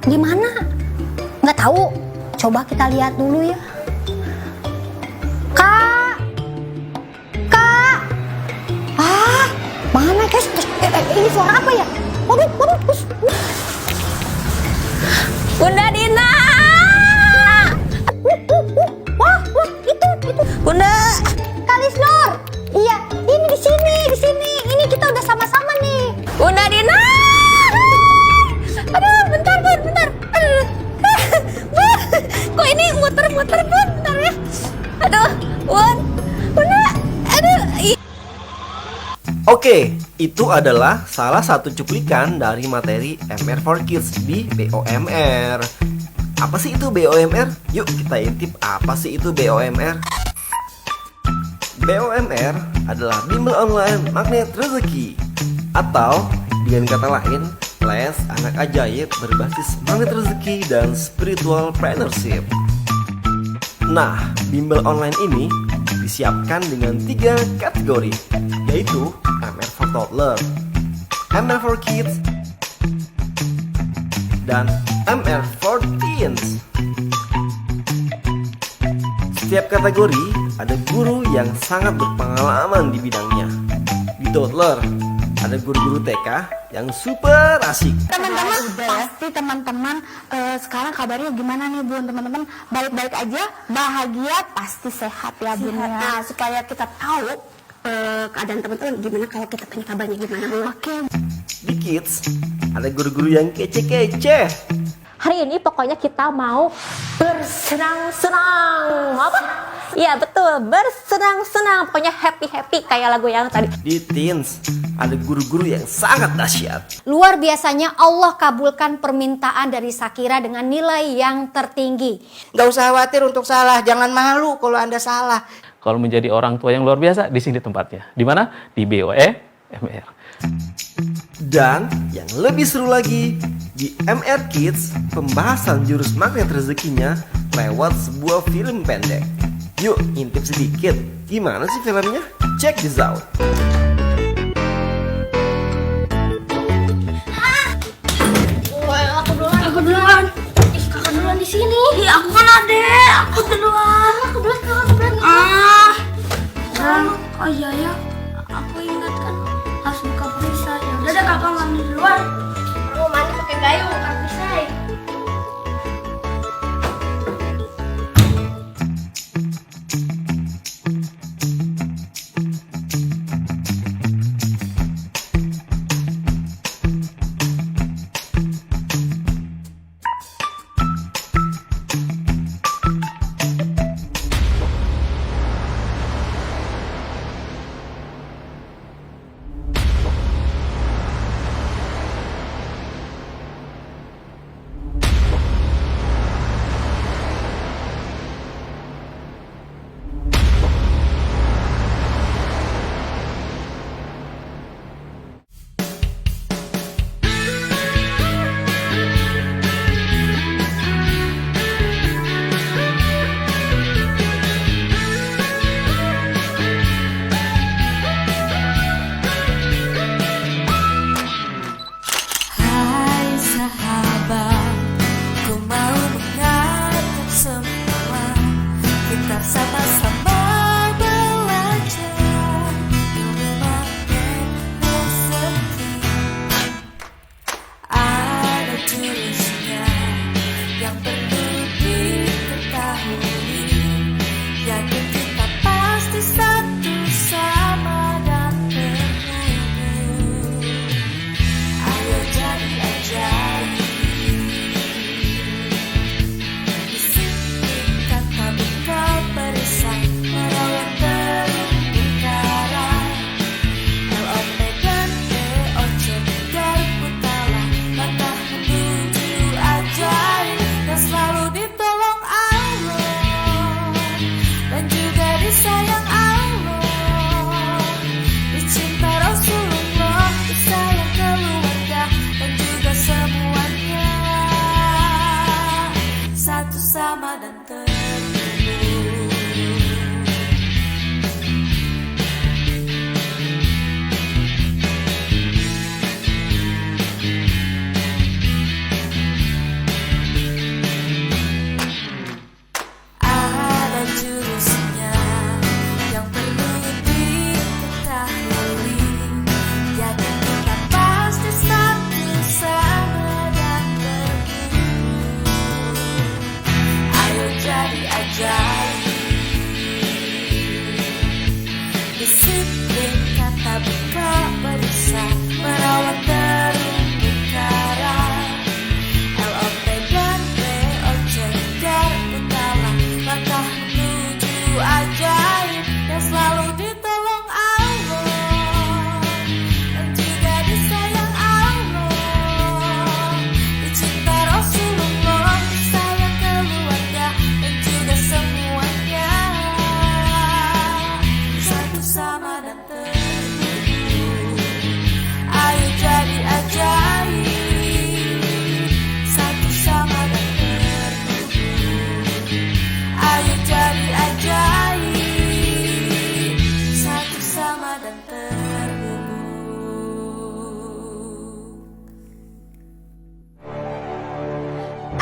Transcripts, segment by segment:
Gimana? Nggak tahu. Coba kita lihat dulu ya. Kak, Kak. Ah, mana guys? Ini suara apa ya? Waduh. Bunda Dina. Wah, itu. Bunda. Kalisnor. Iya, ini di sini. Ini kita udah sama-sama nih. Bunda Dina. Aduh, bentar. Aduh. Kok ini muter-muter, Bun? Bentar ya. Aduh, Bun. Bunda. Aduh. Oke, itu adalah salah satu cuplikan dari materi MR4Kids di BOMR. Apa sih itu BOMR? Yuk kita intip apa sih itu BOMR. BOMR adalah Bimbel Online Magnet Rezeki, atau dengan kata lain, les anak ajaib berbasis magnet rezeki dan spiritual partnership. Nah, bimbel online ini disiapkan dengan 3 kategori, yaitu MR for Toddler, MR for Kids, dan MR for Teens. Setiap kategori ada guru yang sangat berpengalaman di bidangnya. Di Toddler ada guru-guru TK yang super asik. Teman-teman, pasti teman-teman sekarang kabarnya gimana nih Bun? Teman-teman baik-baik aja, bahagia, pasti sehat ya Bun ya. Nah, supaya kita tahu keadaan teman-teman gimana, kalau kita tanya kabarnya gimana. Oke. Di Kids ada guru-guru yang kece-kece. Hari ini pokoknya kita mau bersenang-senang. Apa? Iya betul, bersenang-senang. Pokoknya happy-happy kayak lagu yang tadi. Di Teens ada guru-guru yang sangat dahsyat. Luar biasanya Allah kabulkan permintaan dari Shakira dengan nilai yang tertinggi. Gak usah khawatir untuk salah, jangan malu kalau Anda salah. Kalau menjadi orang tua yang luar biasa, di sini tempatnya. Di mana? Di BOMR. Dan yang lebih seru lagi, di MR Kids, pembahasan jurus magnet rezekinya lewat sebuah film pendek. Yuk intip sedikit, gimana sih filmnya? Check this out. Aku duluan. Ih, kakak duluan di sini. Ih, aku kan adek. Aku duluan. Aku duluan. Oh iya ya. Aku ingat kan harus buka perisai. Ya udah deh, kakak mandi duluan. Aku mandi pakai gayung, buka perisai.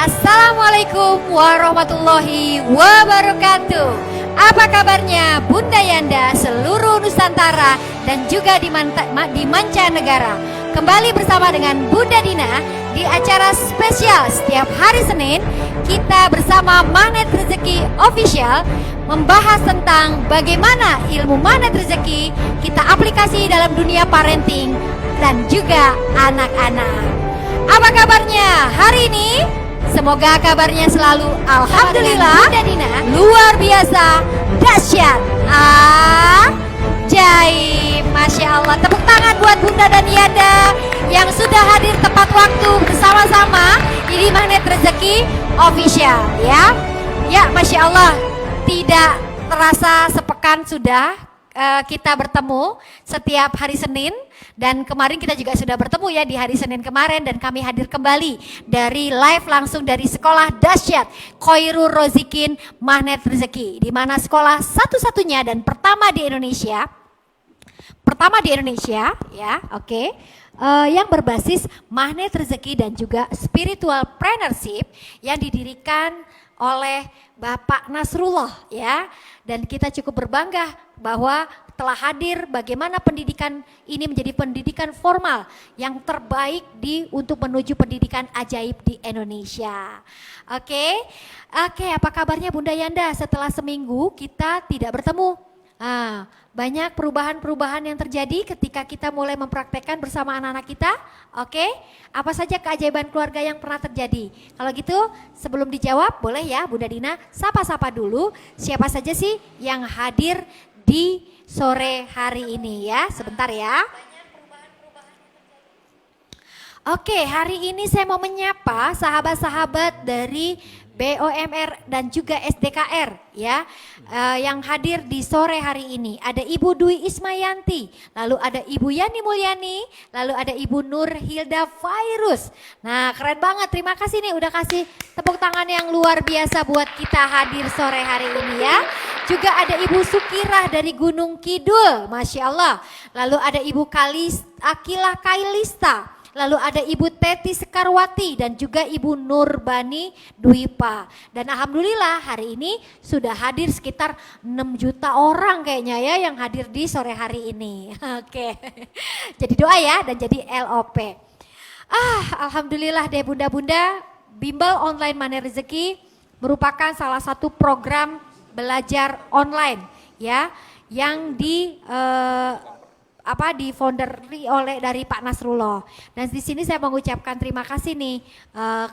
Assalamualaikum warahmatullahi wabarakatuh. Apa kabarnya Bunda Yanda seluruh Nusantara dan juga di mancanegara? Kembali bersama dengan Bunda Dina di acara spesial setiap hari Senin. Kita bersama Magnet Rezeki Official membahas tentang bagaimana ilmu magnet rezeki kita aplikasi dalam dunia parenting dan juga anak-anak. Apa kabarnya hari ini? Semoga kabarnya selalu alhamdulillah luar biasa dahsyat ajaib. Masya Allah, tepuk tangan buat Bunda dan Yanda yang sudah hadir tepat waktu bersama-sama di Magnet Rezeki Official ya. Ya, Masya Allah, tidak terasa sepekan sudah kita bertemu setiap hari Senin, dan kemarin kita juga sudah bertemu ya di hari Senin kemarin, dan kami hadir kembali dari live langsung dari sekolah dahsyat Khairul Rozikin Magnet Rezeki, di mana sekolah satu-satunya dan pertama di Indonesia ya, oke. Yang berbasis magnet rezeki dan juga spiritual partnership yang didirikan oleh Bapak Nasrullah ya, dan kita cukup berbangga bahwa telah hadir bagaimana pendidikan ini menjadi pendidikan formal yang terbaik untuk menuju pendidikan ajaib di Indonesia. Oke, apa kabarnya Bunda Yanda setelah seminggu kita tidak bertemu? Banyak perubahan-perubahan yang terjadi ketika kita mulai mempraktekkan bersama anak-anak kita. Oke, apa saja keajaiban keluarga yang pernah terjadi? Kalau gitu sebelum dijawab boleh ya Bunda Dina sapa-sapa dulu siapa saja sih yang hadir di sore hari ini ya, sebentar ya. Oke, hari ini saya mau menyapa sahabat-sahabat dari BOMR dan juga SDKR ya, yang hadir di sore hari ini. Ada Ibu Dwi Ismayanti, lalu ada Ibu Yani Mulyani, lalu ada Ibu Nur Hilda Fairus. Nah, keren banget, terima kasih nih udah kasih tepuk tangan yang luar biasa buat kita hadir sore hari ini ya. Juga ada Ibu Sukirah dari Gunung Kidul, Masya Allah. Lalu ada Ibu Akilah Kailista. Lalu ada Ibu Teti Sekarwati dan juga Ibu Nurbani Dwipa. Dan alhamdulillah hari ini sudah hadir sekitar 6 juta orang kayaknya ya yang hadir di sore hari ini. Oke. Jadi doa ya dan jadi LOP. Alhamdulillah deh Bunda-bunda, Bimbel Online Magnet Rezeki merupakan salah satu program belajar online ya yang difounderi oleh dari Pak Nasrullah. Dan di sini saya mengucapkan terima kasih nih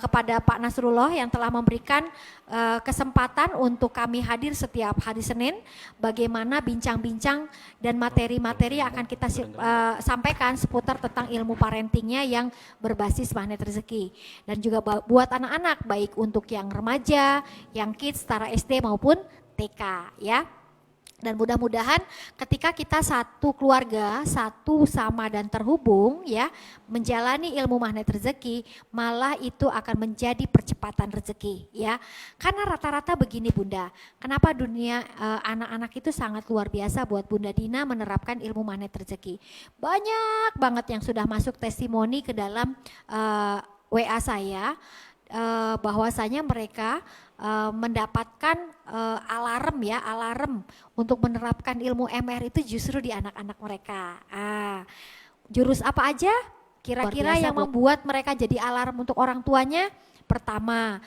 kepada Pak Nasrullah yang telah memberikan kesempatan untuk kami hadir setiap hari Senin, bagaimana bincang-bincang dan materi-materi yang akan kita sampaikan seputar tentang ilmu parentingnya yang berbasis magnet rezeki. Dan juga buat anak-anak, baik untuk yang remaja, yang kids, setara SD maupun TK ya. Dan mudah-mudahan ketika kita satu keluarga, satu sama dan terhubung ya, menjalani ilmu magnet rezeki, malah itu akan menjadi percepatan rezeki ya. Karena rata-rata begini Bunda, kenapa dunia anak-anak itu sangat luar biasa buat Bunda Dina menerapkan ilmu magnet rezeki. Banyak banget yang sudah masuk testimoni ke dalam WA saya, bahwasanya mereka mendapatkan alarm untuk menerapkan ilmu MR itu justru di anak-anak mereka. Jurus apa aja kira-kira yang membuat mereka jadi alarm untuk orang tuanya? Pertama,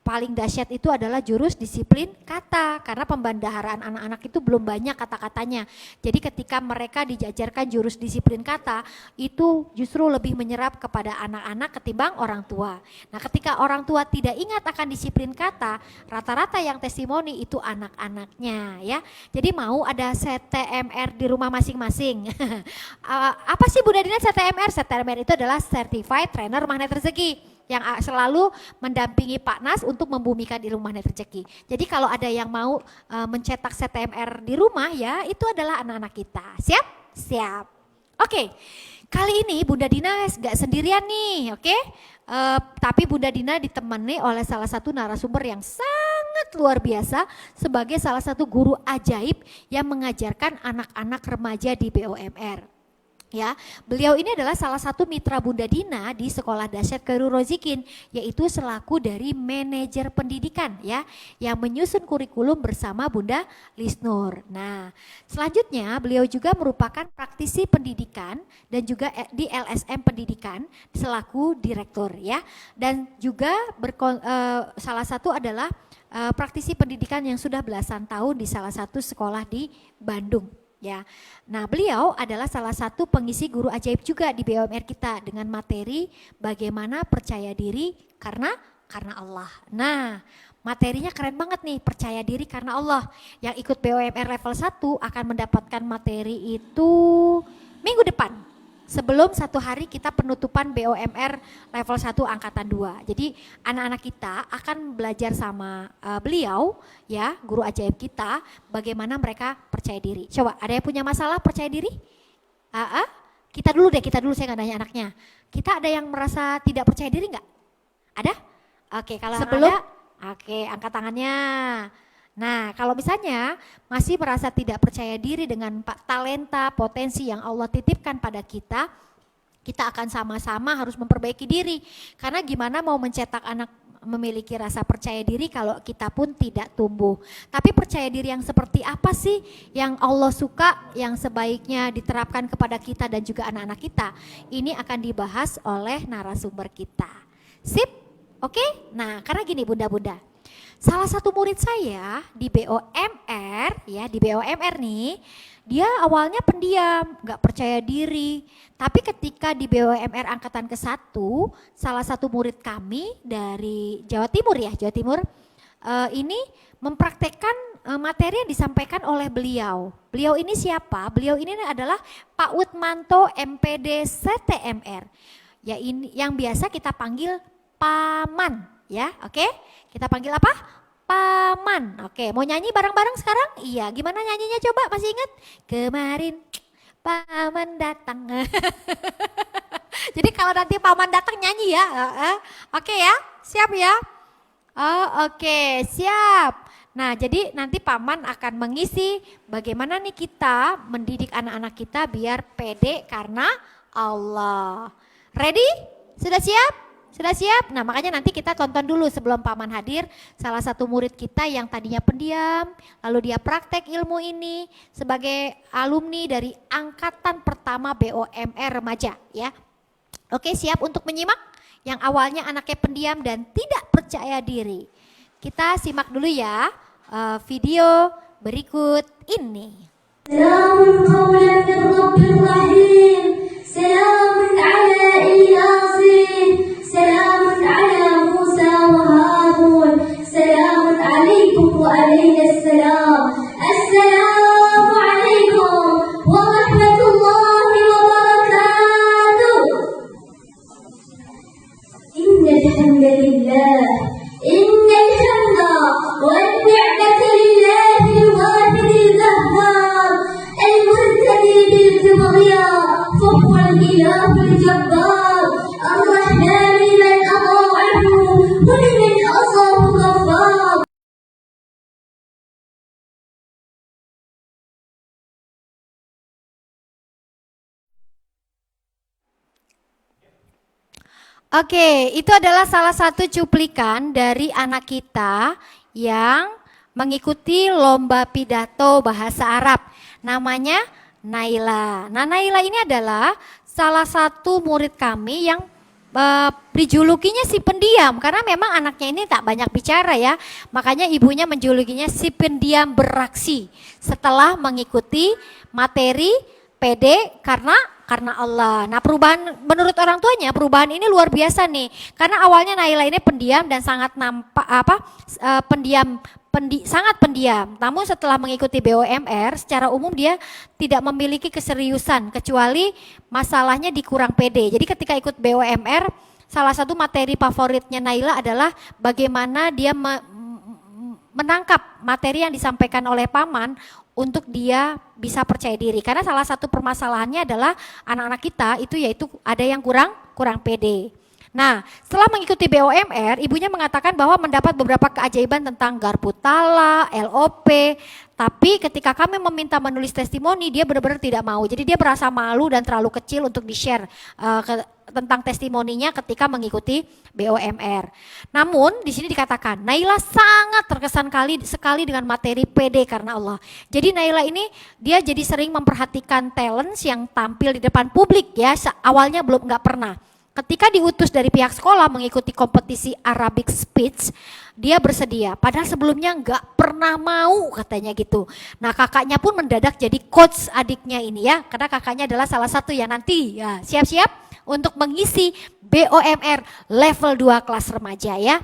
paling dahsyat itu adalah jurus disiplin kata, karena pembendaharaan anak-anak itu belum banyak kata-katanya. Jadi ketika mereka dijajarkan jurus disiplin kata, itu justru lebih menyerap kepada anak-anak ketimbang orang tua. Nah, ketika orang tua tidak ingat akan disiplin kata, rata-rata yang testimoni itu anak-anaknya ya. Jadi mau ada CTMR di rumah masing-masing. Apa sih Bunda Dina CTMR? CTMR itu adalah Certified Trainer Magnet Rezeki, yang selalu mendampingi Pak Nas untuk membumikan ilmu magnet rezeki. Jadi kalau ada yang mau mencetak CTMR di rumah ya, itu adalah anak-anak kita. Siap? Siap. Oke, kali ini Bunda Dina gak sendirian nih, oke? Tapi Bunda Dina ditemani oleh salah satu narasumber yang sangat luar biasa sebagai salah satu guru ajaib yang mengajarkan anak-anak remaja di BOMR. Ya, beliau ini adalah salah satu mitra Bunda Dina di Sekolah Dahsyat Khairul Rozikin, yaitu selaku dari manajer pendidikan ya, yang menyusun kurikulum bersama Bunda Lisnur. Nah, selanjutnya beliau juga merupakan praktisi pendidikan dan juga di LSM Pendidikan selaku direktur ya, dan juga salah satu adalah praktisi pendidikan yang sudah belasan tahun di salah satu sekolah di Bandung. Ya, nah beliau adalah salah satu pengisi guru ajaib juga di BOMR kita dengan materi bagaimana percaya diri karena Allah. Nah, materinya keren banget nih, percaya diri karena Allah. Yang ikut BOMR level 1 akan mendapatkan materi itu minggu depan. Sebelum 1 hari kita penutupan BOMR level 1 angkatan 2. Jadi anak-anak kita akan belajar sama beliau ya, guru ajaib kita, bagaimana mereka percaya diri. Coba ada yang punya masalah percaya diri? Kita dulu saya nggak nanya anaknya. Kita ada yang merasa tidak percaya diri nggak? Ada? Oke, kalau sebelum ada, oke, angkat tangannya. Nah, kalau misalnya masih merasa tidak percaya diri dengan talenta, potensi yang Allah titipkan pada kita, kita akan sama-sama harus memperbaiki diri. Karena gimana mau mencetak anak memiliki rasa percaya diri kalau kita pun tidak tumbuh. Tapi percaya diri yang seperti apa sih yang Allah suka, yang sebaiknya diterapkan kepada kita dan juga anak-anak kita? Ini akan dibahas oleh narasumber kita. Sip? Oke? Nah, karena gini bunda-bunda. Salah satu murid saya di BOMR ya, di BOMR nih, dia awalnya pendiam, gak percaya diri. Tapi ketika di BOMR angkatan ke-1, salah satu murid kami dari Jawa Timur ini mempraktekkan materi yang disampaikan oleh beliau. Beliau ini siapa? Beliau ini adalah Pak Utmanto MPD CTMR. Ya, ini yang biasa kita panggil Paman ya, oke? Kita panggil apa? Paman. Oke, mau nyanyi bareng-bareng sekarang? Iya, gimana nyanyinya coba? Masih ingat? Kemarin Paman datang. Jadi kalau nanti Paman datang nyanyi ya. Oke ya, siap ya? Oh, oke, siap. Nah, jadi nanti Paman akan mengisi bagaimana nih kita mendidik anak-anak kita biar pede karena Allah. Ready? Sudah siap? Sudah siap? Nah, makanya nanti kita tonton dulu sebelum Paman hadir salah satu murid kita yang tadinya pendiam, lalu dia praktek ilmu ini sebagai alumni dari angkatan pertama BOMR remaja ya. Oke, siap untuk menyimak? Yang awalnya anaknya pendiam dan tidak percaya diri. Kita simak dulu ya video berikut ini. Selamun qawlan min Rabbir Rahim. Selamun ala Yasin. Selamun ala Musa wa Harun. Selamun alaikum wa alaikas salam. Assalamu alaikum wa rahmatullahi wa barakatuh. Innal hamdalillah. Innal hamda wan ni'mata lillahi al-wahid al-qahhar al-murtadi bil kibriya fa huwa al-ilah al-jabbar ar-rahman liman ata'ahu wa liman asahu ghaffar. Oke, itu adalah salah satu cuplikan dari anak kita yang mengikuti lomba pidato bahasa Arab. Namanya Naila. Nah, Naila ini adalah salah satu murid kami yang dijulukinya si pendiam karena memang anaknya ini tak banyak bicara ya. Makanya ibunya menjulukinya si pendiam beraksi setelah mengikuti materi PD karena Allah. Nah, perubahan menurut orang tuanya, perubahan ini luar biasa nih. Karena awalnya Naila ini pendiam dan sangat sangat pendiam. Namun setelah mengikuti BOMR, secara umum dia tidak memiliki keseriusan kecuali masalahnya di kurang PD. Jadi ketika ikut BOMR, salah satu materi favoritnya Naila adalah bagaimana dia menangkap materi yang disampaikan oleh Paman untuk dia bisa percaya diri. Karena salah satu permasalahannya adalah anak-anak kita itu yaitu ada yang kurang pede. Nah, setelah mengikuti BOMR, ibunya mengatakan bahwa mendapat beberapa keajaiban tentang garpu tala, LOP, Tapi ketika kami meminta menulis testimoni, dia benar-benar tidak mau. Jadi dia merasa malu dan terlalu kecil untuk di-share tentang testimoninya ketika mengikuti BOMR. Namun di sini dikatakan Naila sangat terkesan sekali dengan materi PD karena Allah. Jadi Naila ini dia jadi sering memperhatikan talents yang tampil di depan publik ya. Awalnya nggak pernah. Ketika diutus dari pihak sekolah mengikuti kompetisi Arabic speech, dia bersedia. Padahal sebelumnya nggak pernah mau katanya gitu. Nah kakaknya pun mendadak jadi coach adiknya ini ya. Karena kakaknya adalah salah satu yang nanti ya siap-siap untuk mengisi BOMR level 2 kelas remaja ya.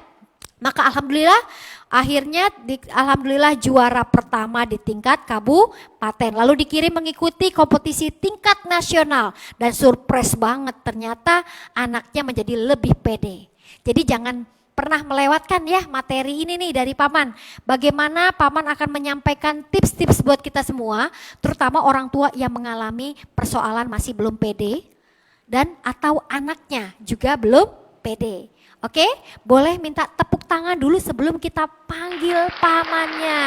Maka alhamdulillah akhirnya alhamdulillah juara pertama di tingkat kabupaten. Lalu dikirim mengikuti kompetisi tingkat nasional dan surprise banget ternyata anaknya menjadi lebih pede. Jadi jangan pernah melewatkan ya materi ini nih dari Paman. Bagaimana Paman akan menyampaikan tips-tips buat kita semua, terutama orang tua yang mengalami persoalan masih belum pede dan atau anaknya juga belum pede. Oke, boleh minta tepuk tangan dulu sebelum kita panggil pamannya.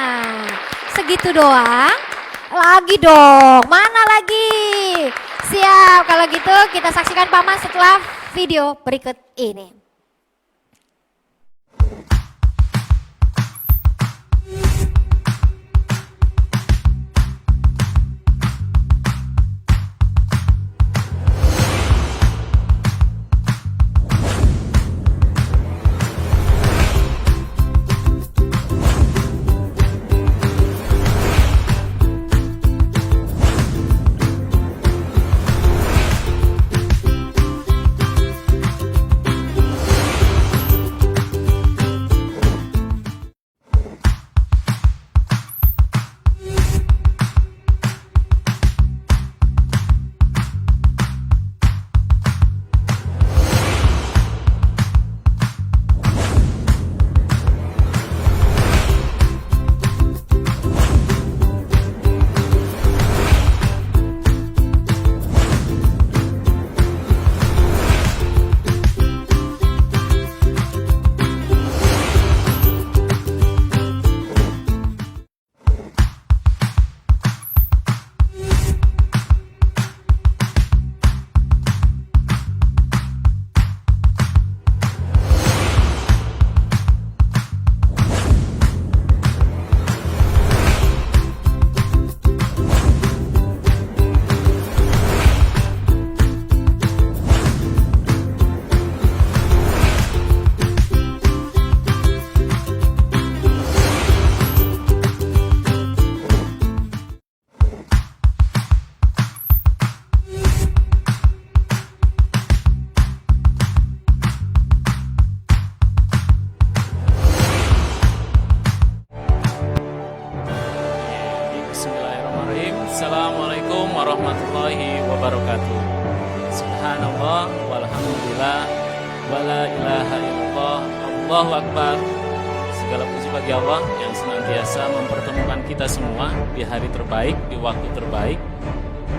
Segitu doang? Lagi dong, mana lagi? Siap, kalau gitu kita saksikan paman setelah video berikut ini. Assalamualaikum warahmatullahi wabarakatuh. Subhanallah walhamdulillah wala ilaha illallah Allahu akbar. Segala puji bagi Allah yang senantiasa mempertemukan kita semua di hari terbaik, di waktu terbaik.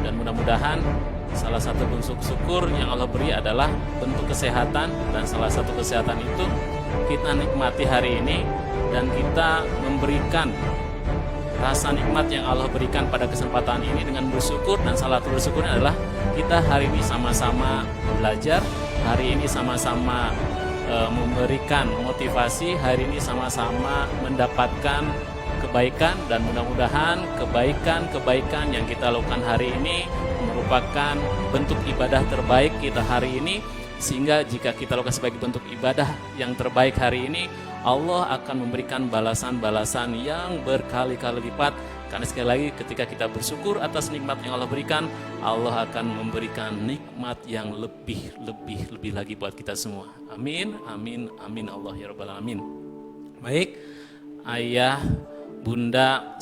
Dan mudah-mudahan salah satu bentuk syukur yang Allah beri adalah bentuk kesehatan. Dan salah satu kesehatan itu kita nikmati hari ini dan kita memberikan rasa nikmat yang Allah berikan pada kesempatan ini dengan bersyukur. Dan salah satu bersyukurnya adalah kita hari ini sama-sama belajar, hari ini sama-sama memberikan motivasi, hari ini sama-sama mendapatkan kebaikan. Dan mudah-mudahan kebaikan-kebaikan yang kita lakukan hari ini merupakan bentuk ibadah terbaik kita hari ini, sehingga jika kita lakukan sebagai bentuk ibadah yang terbaik hari ini, Allah akan memberikan balasan-balasan yang berkali-kali lipat. Karena sekali lagi ketika kita bersyukur atas nikmat yang Allah berikan, Allah akan memberikan nikmat yang lebih lagi buat kita semua. Amin, amin, amin Allah ya rabbal alamin. Baik, ayah, bunda,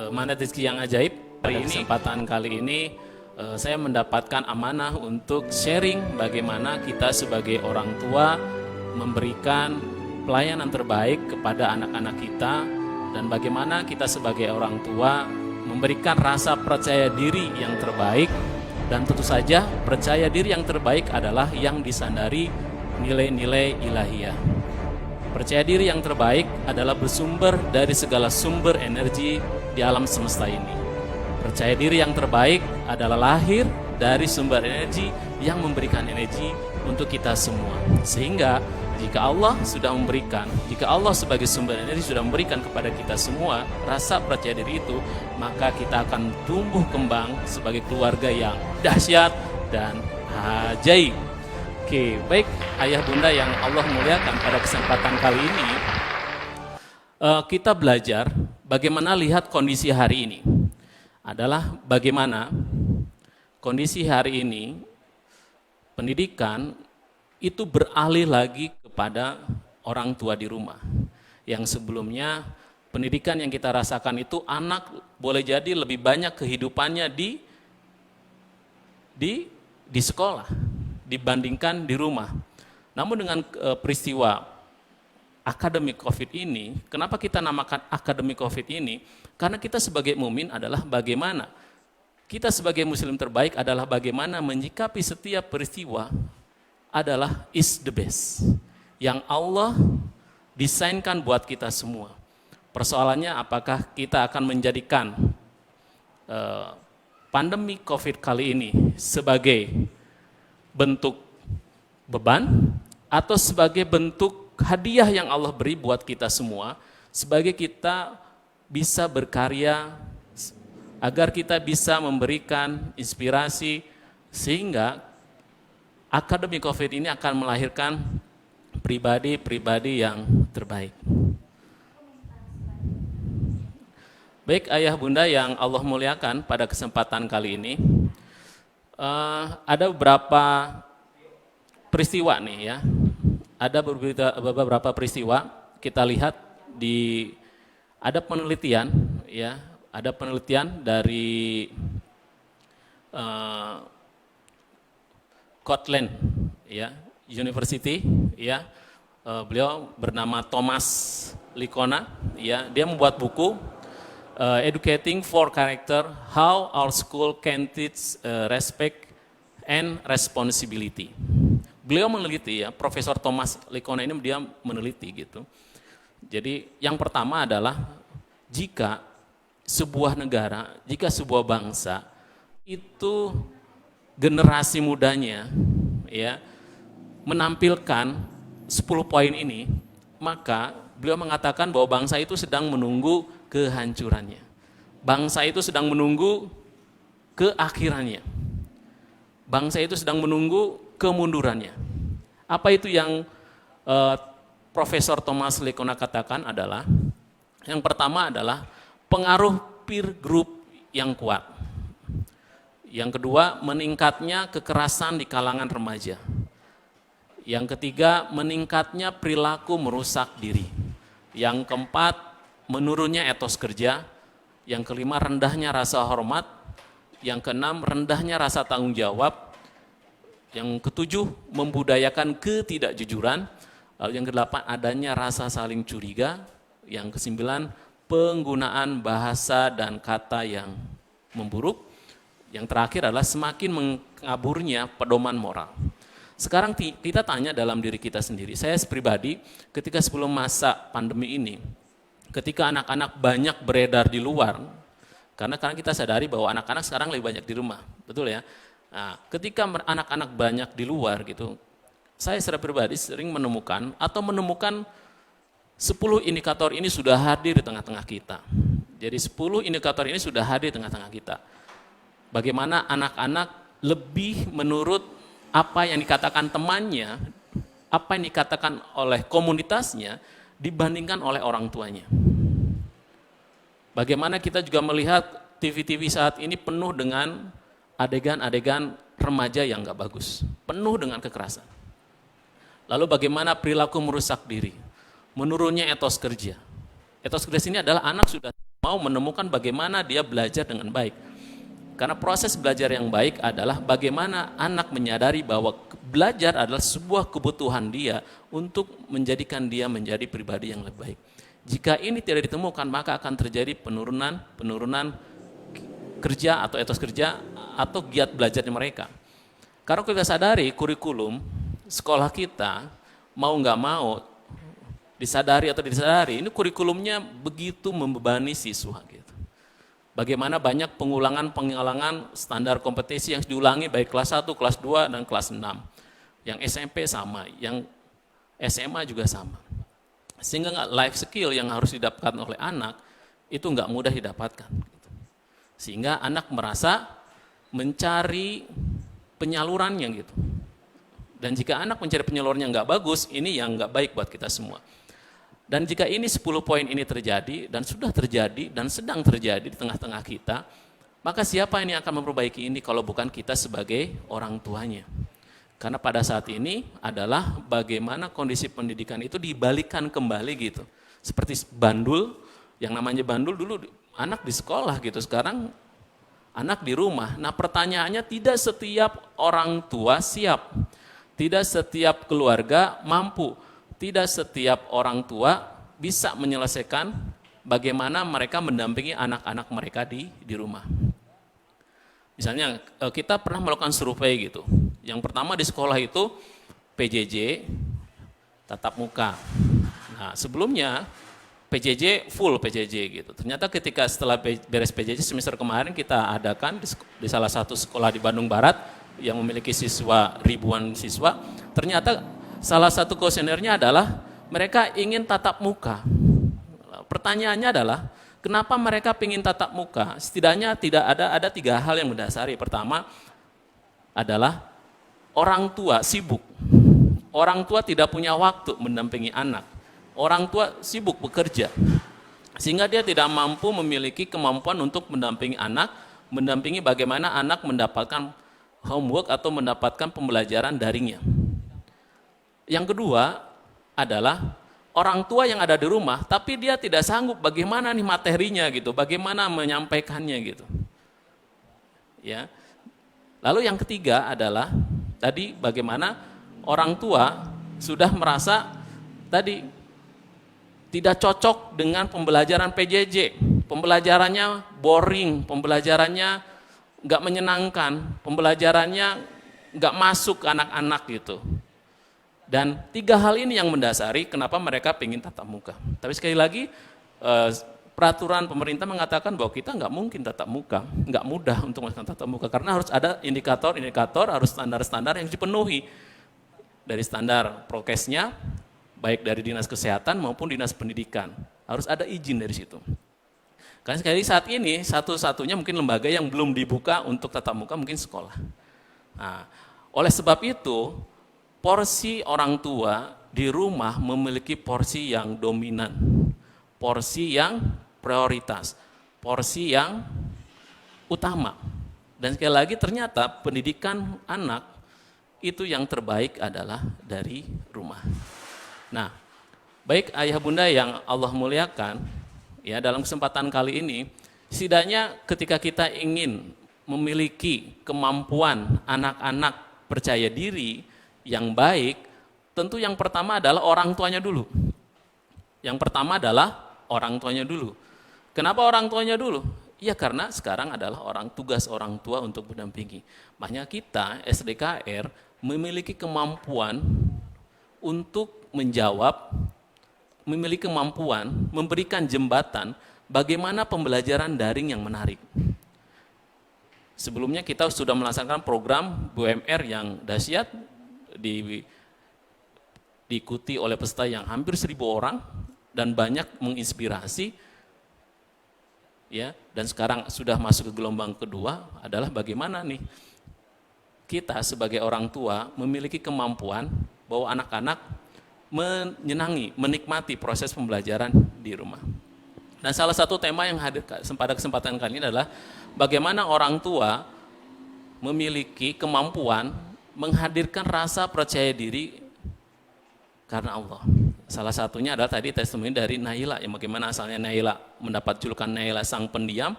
Magnet Rezeki yang ajaib, pada kesempatan kali ini saya mendapatkan amanah untuk sharing bagaimana kita sebagai orang tua memberikan pelayanan terbaik kepada anak-anak kita, dan bagaimana kita sebagai orang tua memberikan rasa percaya diri yang terbaik. Dan tentu saja percaya diri yang terbaik adalah yang disandari nilai-nilai ilahiyah. Percaya diri yang terbaik adalah bersumber dari segala sumber energi di alam semesta ini. Percaya diri yang terbaik adalah lahir dari sumber energi yang memberikan energi untuk kita semua. Sehingga jika Allah sudah memberikan, jika Allah sebagai sumber energi sudah memberikan kepada kita semua rasa percaya diri itu, maka kita akan tumbuh kembang sebagai keluarga yang dahsyat dan ajaib. Oke, baik ayah bunda yang Allah muliakan, pada kesempatan kali ini kita belajar bagaimana lihat kondisi hari ini. Adalah bagaimana kondisi hari ini pendidikan itu beralih lagi kepada orang tua di rumah. Yang sebelumnya pendidikan yang kita rasakan itu anak boleh jadi lebih banyak kehidupannya di sekolah dibandingkan di rumah. Namun dengan peristiwa akademik COVID ini, kenapa kita namakan akademik COVID ini? Karena kita sebagai mukmin adalah bagaimana kita sebagai muslim terbaik adalah bagaimana menyikapi setiap peristiwa adalah is the best yang Allah desainkan buat kita semua. Persoalannya apakah kita akan menjadikan pandemi COVID kali ini sebagai bentuk beban atau sebagai bentuk hadiah yang Allah beri buat kita semua, sebagai kita bisa berkarya, agar kita bisa memberikan inspirasi, sehingga akademi COVID ini akan melahirkan pribadi-pribadi yang terbaik. Baik ayah bunda yang Allah muliakan, pada kesempatan kali ini, ada beberapa peristiwa nih ya. Ada beberapa peristiwa kita lihat ada penelitian ya, ada penelitian dari Scotland ya, University ya. Beliau bernama Thomas Likona ya, dia membuat buku Educating for Character, How Our School Can Teach Respect and Responsibility. Beliau meneliti ya, Profesor Thomas Likona ini dia meneliti gitu. Jadi yang pertama adalah jika sebuah negara, jika sebuah bangsa itu generasi mudanya ya menampilkan 10 poin ini, maka beliau mengatakan bahwa bangsa itu sedang menunggu kehancurannya. Bangsa itu sedang menunggu keakhirannya. Bangsa itu sedang menunggu kemundurannya. Apa itu yang Profesor Thomas Likona katakan adalah, yang pertama adalah pengaruh peer group yang kuat. Yang kedua, meningkatnya kekerasan di kalangan remaja. Yang ketiga, meningkatnya perilaku merusak diri. Yang keempat, menurunnya etos kerja. Yang kelima, rendahnya rasa hormat. Yang keenam, rendahnya rasa tanggung jawab. Yang ketujuh, membudayakan ketidakjujuran. Lalu yang kedelapan, adanya rasa saling curiga. Yang kesembilan, penggunaan bahasa dan kata yang memburuk. Yang terakhir adalah semakin mengaburnya pedoman moral. Sekarang kita tanya dalam diri kita sendiri. Saya pribadi ketika sebelum masa pandemi ini, ketika anak-anak banyak beredar di luar, karena kita sadari bahwa anak-anak sekarang lebih banyak di rumah, betul ya? Nah, ketika anak-anak banyak di luar gitu, saya secara pribadi sering menemukan 10 indikator ini sudah hadir di tengah-tengah kita. Jadi 10 indikator ini sudah hadir di tengah-tengah kita. Bagaimana anak-anak lebih menurut apa yang dikatakan temannya, apa yang dikatakan oleh komunitasnya dibandingkan oleh orang tuanya. Bagaimana kita juga melihat TV-TV saat ini penuh dengan adegan-adegan remaja yang gak bagus, penuh dengan kekerasan. Lalu bagaimana perilaku merusak diri, menurunnya etos kerja. Etos kerja ini adalah anak sudah mau menemukan bagaimana dia belajar dengan baik. Karena proses belajar yang baik adalah bagaimana anak menyadari bahwa belajar adalah sebuah kebutuhan dia untuk menjadikan dia menjadi pribadi yang lebih baik. Jika ini tidak ditemukan, maka akan terjadi penurunan kerja atau etos kerja atau giat belajarnya mereka. Karena kita sadari kurikulum sekolah kita mau nggak mau, disadari atau disadari, ini kurikulumnya begitu membebani siswa gitu. Bagaimana banyak pengulangan standar kompetisi yang diulangi baik kelas 1, kelas 2, dan kelas 6. Yang SMP sama, yang SMA juga sama. Sehingga life skill yang harus didapatkan oleh anak itu nggak mudah didapatkan. Sehingga anak merasa mencari penyalurannya gitu. Dan jika anak mencari penyalurannya nggak bagus, ini yang nggak baik buat kita semua. Dan jika ini 10 poin ini terjadi, dan sudah terjadi, dan sedang terjadi di tengah-tengah kita, maka siapa ini akan memperbaiki ini kalau bukan kita sebagai orang tuanya? Karena pada saat ini adalah bagaimana kondisi pendidikan itu dibalikkan kembali gitu. Seperti bandul, yang namanya bandul dulu anak di sekolah gitu, sekarang anak di rumah. Nah pertanyaannya, tidak setiap orang tua siap, tidak setiap keluarga mampu. Tidak setiap orang tua bisa menyelesaikan bagaimana mereka mendampingi anak-anak mereka di rumah. Misalnya kita pernah melakukan survei gitu. Yang pertama di sekolah itu PJJ, tatap muka. Nah sebelumnya PJJ full PJJ gitu. Ternyata ketika setelah beres PJJ semester kemarin kita adakan di salah satu sekolah di Bandung Barat yang memiliki siswa ribuan siswa, ternyata salah satu kuesionernya adalah mereka ingin tatap muka. Pertanyaannya adalah, kenapa mereka ingin tatap muka? Setidaknya tidak ada 3 hal yang mendasari. Pertama adalah orang tua sibuk. Orang tua tidak punya waktu mendampingi anak. Orang tua sibuk bekerja. Sehingga dia tidak mampu memiliki kemampuan untuk mendampingi anak, mendampingi bagaimana anak mendapatkan homework atau mendapatkan pembelajaran daringnya. Yang kedua adalah orang tua yang ada di rumah, tapi dia tidak sanggup bagaimana nih materinya gitu, bagaimana menyampaikannya gitu. Ya. Lalu yang ketiga adalah tadi bagaimana orang tua sudah merasa tadi tidak cocok dengan pembelajaran PJJ, pembelajarannya boring, pembelajarannya nggak menyenangkan, pembelajarannya nggak masuk ke anak-anak gitu. Dan 3 hal ini yang mendasari kenapa mereka ingin tatap muka. Tapi sekali lagi peraturan pemerintah mengatakan bahwa kita nggak mungkin tatap muka, nggak mudah untuk melakukan tatap muka karena harus ada indikator-indikator, harus standar-standar yang dipenuhi dari standar prokesnya, baik dari dinas kesehatan maupun dinas pendidikan. Harus ada izin dari situ. Karena sekali lagi saat ini satu-satunya mungkin lembaga yang belum dibuka untuk tatap muka mungkin sekolah. Nah, oleh sebab itu porsi orang tua di rumah memiliki porsi yang dominan, porsi yang prioritas, porsi yang utama. Dan sekali lagi ternyata pendidikan anak itu yang terbaik adalah dari rumah. Nah, baik ayah bunda yang Allah muliakan, ya dalam kesempatan kali ini, setidaknya ketika kita ingin memiliki kemampuan anak-anak percaya diri yang baik, tentu yang pertama adalah orang tuanya dulu. Yang pertama adalah orang tuanya dulu. Kenapa orang tuanya dulu? Ya karena sekarang adalah tugas orang tua untuk mendampingi. Makanya kita SDKR memiliki kemampuan untuk menjawab, memiliki kemampuan memberikan jembatan bagaimana pembelajaran daring yang menarik. Sebelumnya kita sudah melaksanakan program BUMR yang dahsyat, diikuti oleh peserta yang hampir 1.000 orang dan banyak menginspirasi, ya. Dan sekarang sudah masuk ke gelombang kedua adalah bagaimana nih kita sebagai orang tua memiliki kemampuan bahwa anak-anak menikmati proses pembelajaran di rumah. Dan salah satu tema yang hadir pada kesempatan kali ini adalah bagaimana orang tua memiliki kemampuan menghadirkan rasa percaya diri karena Allah. Salah satunya adalah tadi testimoni dari Naila, yang bagaimana asalnya Naila mendapat julukan Naila sang pendiam,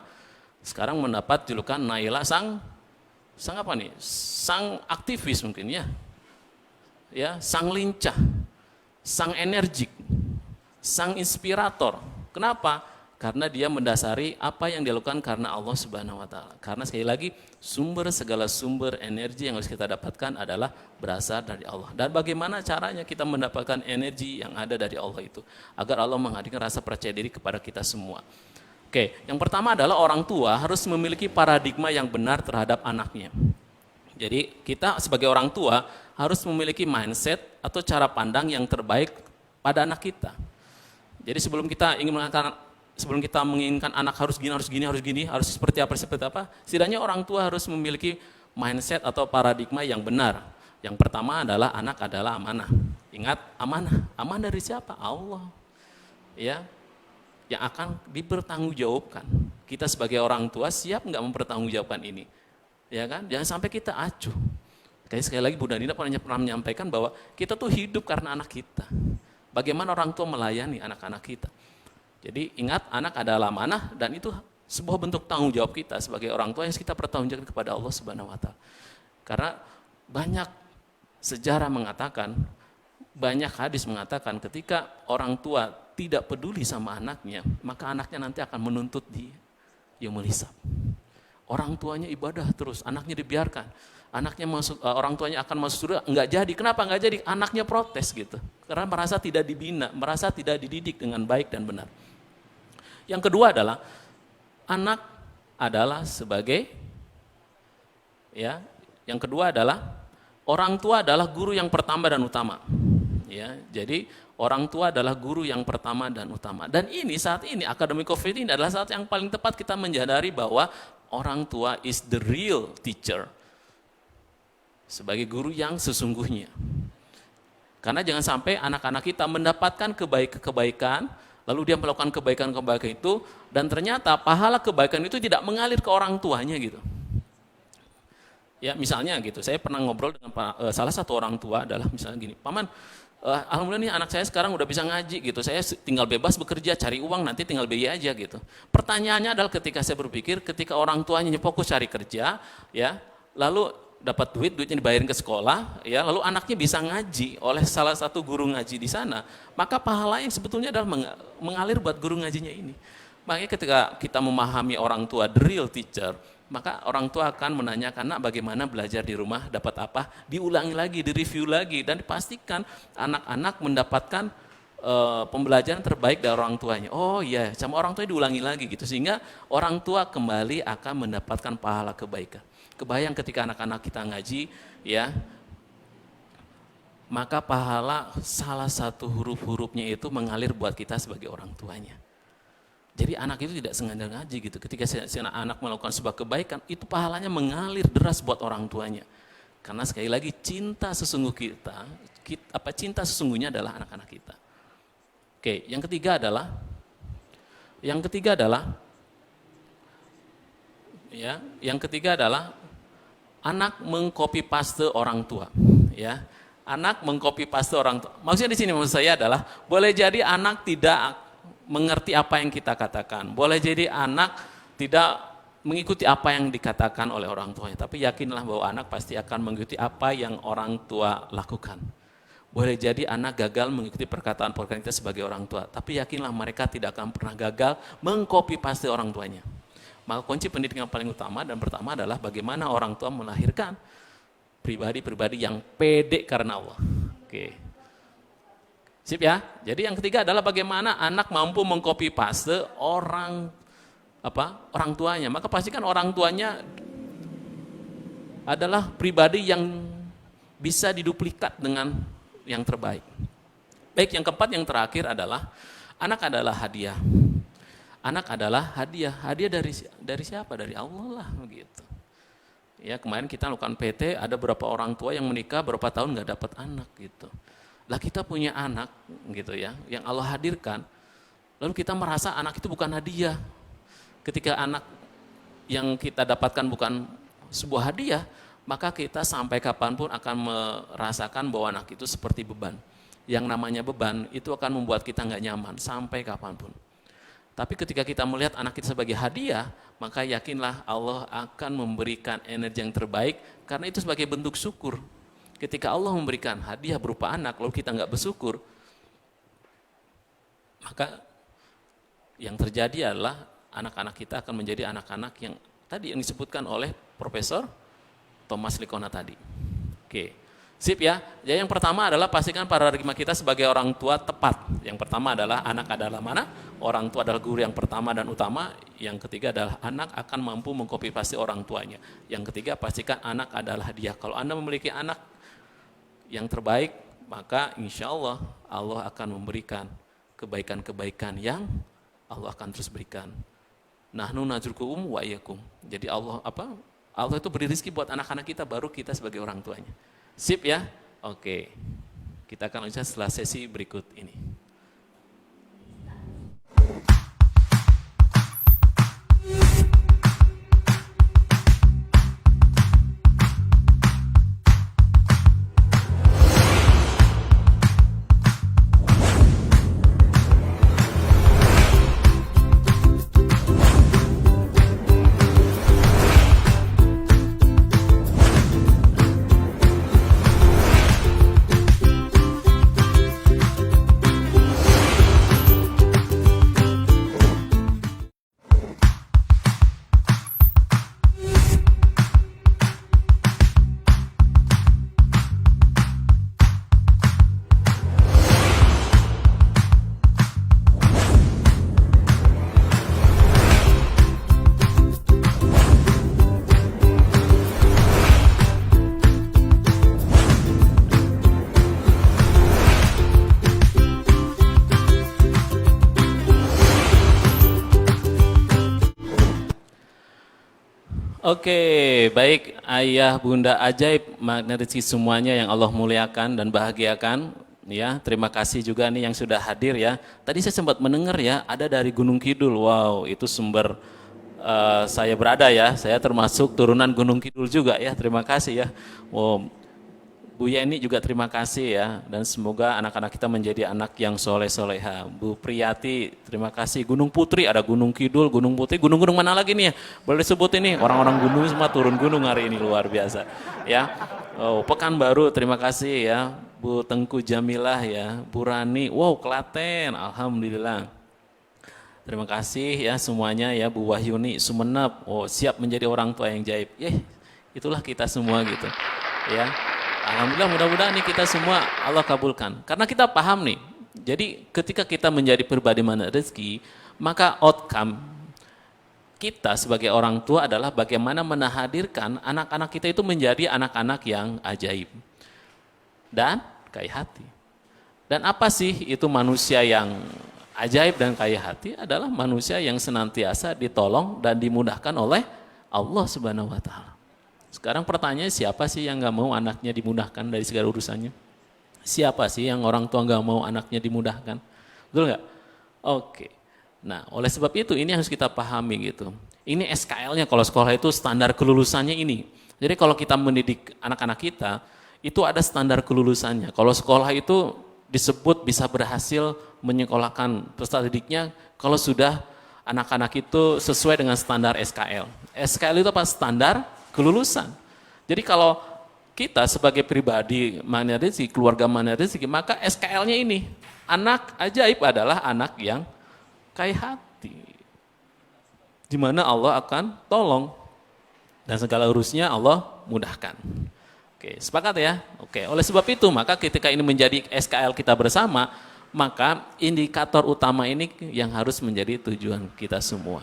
sekarang mendapat julukan Naila sang apa nih? Sang aktivis mungkin ya. Ya, sang lincah, sang energik, sang inspirator. Kenapa? Karena dia mendasari apa yang dilakukan karena Allah Subhanahu wa taala. Karena sekali lagi segala sumber energi yang harus kita dapatkan adalah berasal dari Allah. Dan bagaimana caranya kita mendapatkan energi yang ada dari Allah itu? Agar Allah menghadirkan rasa percaya diri kepada kita semua. Oke, yang pertama adalah orang tua harus memiliki paradigma yang benar terhadap anaknya. Jadi kita sebagai orang tua harus memiliki mindset atau cara pandang yang terbaik pada anak kita. Jadi sebelum kita menginginkan anak harus gini, harus seperti apa, setidaknya orang tua harus memiliki mindset atau paradigma yang benar. Yang pertama adalah anak adalah amanah. Ingat, amanah dari siapa? Allah. Ya, yang akan dipertanggungjawabkan. Kita sebagai orang tua siap nggak mempertanggungjawabkan ini? Ya kan? Jangan sampai kita acuh. Kayak sekali lagi Bu Nadina pernah menyampaikan bahwa kita tuh hidup karena anak kita. Bagaimana orang tua melayani anak-anak kita. Jadi ingat, anak adalah amanah dan itu sebuah bentuk tanggung jawab kita sebagai orang tua yang kita pertanggungjawabkan kepada Allah Subhanahu wa taala. Karena banyak sejarah mengatakan, banyak hadis mengatakan ketika orang tua tidak peduli sama anaknya, maka anaknya nanti akan menuntut di yaumul hisab. Orang tuanya ibadah terus, anaknya dibiarkan. Anaknya orang tuanya akan masuk surga, enggak jadi. Kenapa enggak jadi? Anaknya protes gitu. Karena merasa tidak dibina, merasa tidak dididik dengan baik dan benar. Yang kedua adalah anak adalah sebagai yang kedua adalah orang tua adalah guru yang pertama dan utama. Ya, jadi orang tua adalah guru yang pertama dan utama. Dan saat ini akademi COVID ini adalah saat yang paling tepat kita menyadari bahwa orang tua is the real teacher. Sebagai guru yang sesungguhnya. Karena jangan sampai anak-anak kita mendapatkan kebaikan, lalu dia melakukan kebaikan-kebaikan itu, dan ternyata pahala kebaikan itu tidak mengalir ke orang tuanya gitu. Ya misalnya gitu, saya pernah ngobrol dengan salah satu orang tua adalah misalnya gini, Paman, alhamdulillah nih anak saya sekarang udah bisa ngaji gitu, saya tinggal bebas bekerja, cari uang, nanti tinggal biaya aja gitu. Pertanyaannya adalah ketika saya berpikir, ketika orang tuanya fokus cari kerja, ya, lalu dapat duitnya dibayarin ke sekolah, ya, lalu anaknya bisa ngaji oleh salah satu guru ngaji di sana, maka pahala yang sebetulnya adalah mengalir buat guru ngajinya ini. Makanya ketika kita memahami orang tua, the real teacher, maka orang tua akan menanyakan, nak bagaimana belajar di rumah, dapat apa, diulangi lagi, direview lagi, dan dipastikan anak-anak mendapatkan pembelajaran terbaik dari orang tuanya. Oh iya, sama orang tua diulangi lagi gitu, sehingga orang tua kembali akan mendapatkan pahala kebaikan. Kebayang ketika anak-anak kita ngaji, ya, maka pahala salah satu huruf-hurufnya itu mengalir buat kita sebagai orang tuanya. Jadi anak itu tidak sengaja ngaji gitu. Ketika si anak melakukan sebuah kebaikan, itu pahalanya mengalir deras buat orang tuanya. Karena sekali lagi cinta sesungguh cinta sesungguhnya adalah anak-anak kita. Oke, yang ketiga adalah anak mengcopy paste orang tua, ya. Anak mengcopy paste orang tua. Maksudnya di sini maksud saya adalah boleh jadi anak tidak mengerti apa yang kita katakan. Boleh jadi anak tidak mengikuti apa yang dikatakan oleh orang tuanya, tapi yakinlah bahwa anak pasti akan mengikuti apa yang orang tua lakukan. Boleh jadi anak gagal mengikuti perkataan-perkataan kita sebagai orang tua, tapi yakinlah mereka tidak akan pernah gagal mengcopy paste orang tuanya. Maka kunci pendidikan yang paling utama dan pertama adalah bagaimana orang tua melahirkan pribadi-pribadi yang pede karena Allah. Oke. Sip ya. Jadi yang ketiga adalah bagaimana anak mampu mengcopy paste orang tuanya. Maka pastikan orang tuanya adalah pribadi yang bisa diduplikat dengan yang terbaik. Baik, yang keempat, yang terakhir adalah anak adalah hadiah. Anak adalah hadiah dari siapa? Dari Allah lah gitu. Ya, kemarin kita lakukan PT, ada beberapa orang tua yang menikah berapa tahun nggak dapat anak gitu. Lah kita punya anak gitu ya, yang Allah hadirkan. Lalu kita merasa anak itu bukan hadiah. Ketika anak yang kita dapatkan bukan sebuah hadiah, maka kita sampai kapanpun akan merasakan bahwa anak itu seperti beban. Yang namanya beban itu akan membuat kita nggak nyaman sampai kapanpun. Tapi ketika kita melihat anak kita sebagai hadiah, maka yakinlah Allah akan memberikan energi yang terbaik, karena itu sebagai bentuk syukur. Ketika Allah memberikan hadiah berupa anak, lalu kita nggak bersyukur, maka yang terjadi adalah anak-anak kita akan menjadi anak-anak yang tadi yang disebutkan oleh Profesor Thomas Likona tadi. Oke. Sip ya. Jadi yang pertama adalah pastikan paradigma kita sebagai orang tua tepat. Yang pertama adalah anak adalah mana? Orang tua adalah guru yang pertama dan utama. Yang ketiga adalah anak akan mampu mengkopi pasti orang tuanya. Yang ketiga pastikan anak adalah hadiah. Kalau Anda memiliki anak yang terbaik, maka insya Allah Allah akan memberikan kebaikan-kebaikan yang Allah akan terus berikan. Nahnu narzuqukum wa iyyakum. Jadi Allah Allah itu beri rezeki buat anak-anak kita, baru kita sebagai orang tuanya. Sip ya? Oke. Kita akan lanjutkan setelah sesi berikut ini. Oke, baik ayah bunda ajaib makna rezeki semuanya yang Allah muliakan dan bahagiakan. Ya, terima kasih juga nih yang sudah hadir ya. Tadi saya sempat mendengar ya, ada dari Gunung Kidul. Wow, itu sumber saya berada ya. Saya termasuk turunan Gunung Kidul juga ya. Terima kasih ya. Wow, Bu Yeni juga terima kasih ya, dan semoga anak-anak kita menjadi anak yang soleh-soleha. Bu Priyati terima kasih. Gunung Putri, ada Gunung Kidul, Gunung Putri, gunung-gunung mana lagi nih ya? Boleh disebut ini, orang-orang gunung semua turun gunung hari ini, luar biasa ya. Oh, Pekanbaru terima kasih ya. Bu Tengku Jamilah ya, Bu Rani, wow Klaten, alhamdulillah. Terima kasih ya semuanya ya. Bu Wahyuni Sumenep, oh siap menjadi orang tua yang jaib. Itulah kita semua gitu ya. Alhamdulillah, mudah-mudahan nih kita semua Allah kabulkan. Karena kita paham nih, jadi ketika kita menjadi pribadi mana rezeki, maka outcome kita sebagai orang tua adalah bagaimana menahadirkan anak-anak kita itu menjadi anak-anak yang ajaib dan kaya hati. Dan apa sih itu manusia yang ajaib dan kaya hati? Adalah manusia yang senantiasa ditolong dan dimudahkan oleh Allah Subhanahu wa Ta'ala. Sekarang pertanyaannya, siapa sih yang nggak mau anaknya dimudahkan dari segala urusannya? Siapa sih yang orang tua nggak mau anaknya dimudahkan? Betul nggak? Oke. Nah, oleh sebab itu ini harus kita pahami gitu. Ini SKL-nya kalau sekolah itu standar kelulusannya ini. Jadi kalau kita mendidik anak-anak kita, itu ada standar kelulusannya. Kalau sekolah itu disebut bisa berhasil menyekolahkan peserta didiknya kalau sudah anak-anak itu sesuai dengan standar SKL. SKL itu apa? Standar kelulusan. Jadi kalau kita sebagai pribadi mana rezeki, keluarga mana rezeki, maka SKL-nya ini, anak ajaib adalah anak yang kaya hati. Di mana Allah akan tolong dan segala urusnya Allah mudahkan. Oke, sepakat ya? Oke, oleh sebab itu maka ketika ini menjadi SKL kita bersama, maka indikator utama ini yang harus menjadi tujuan kita semua.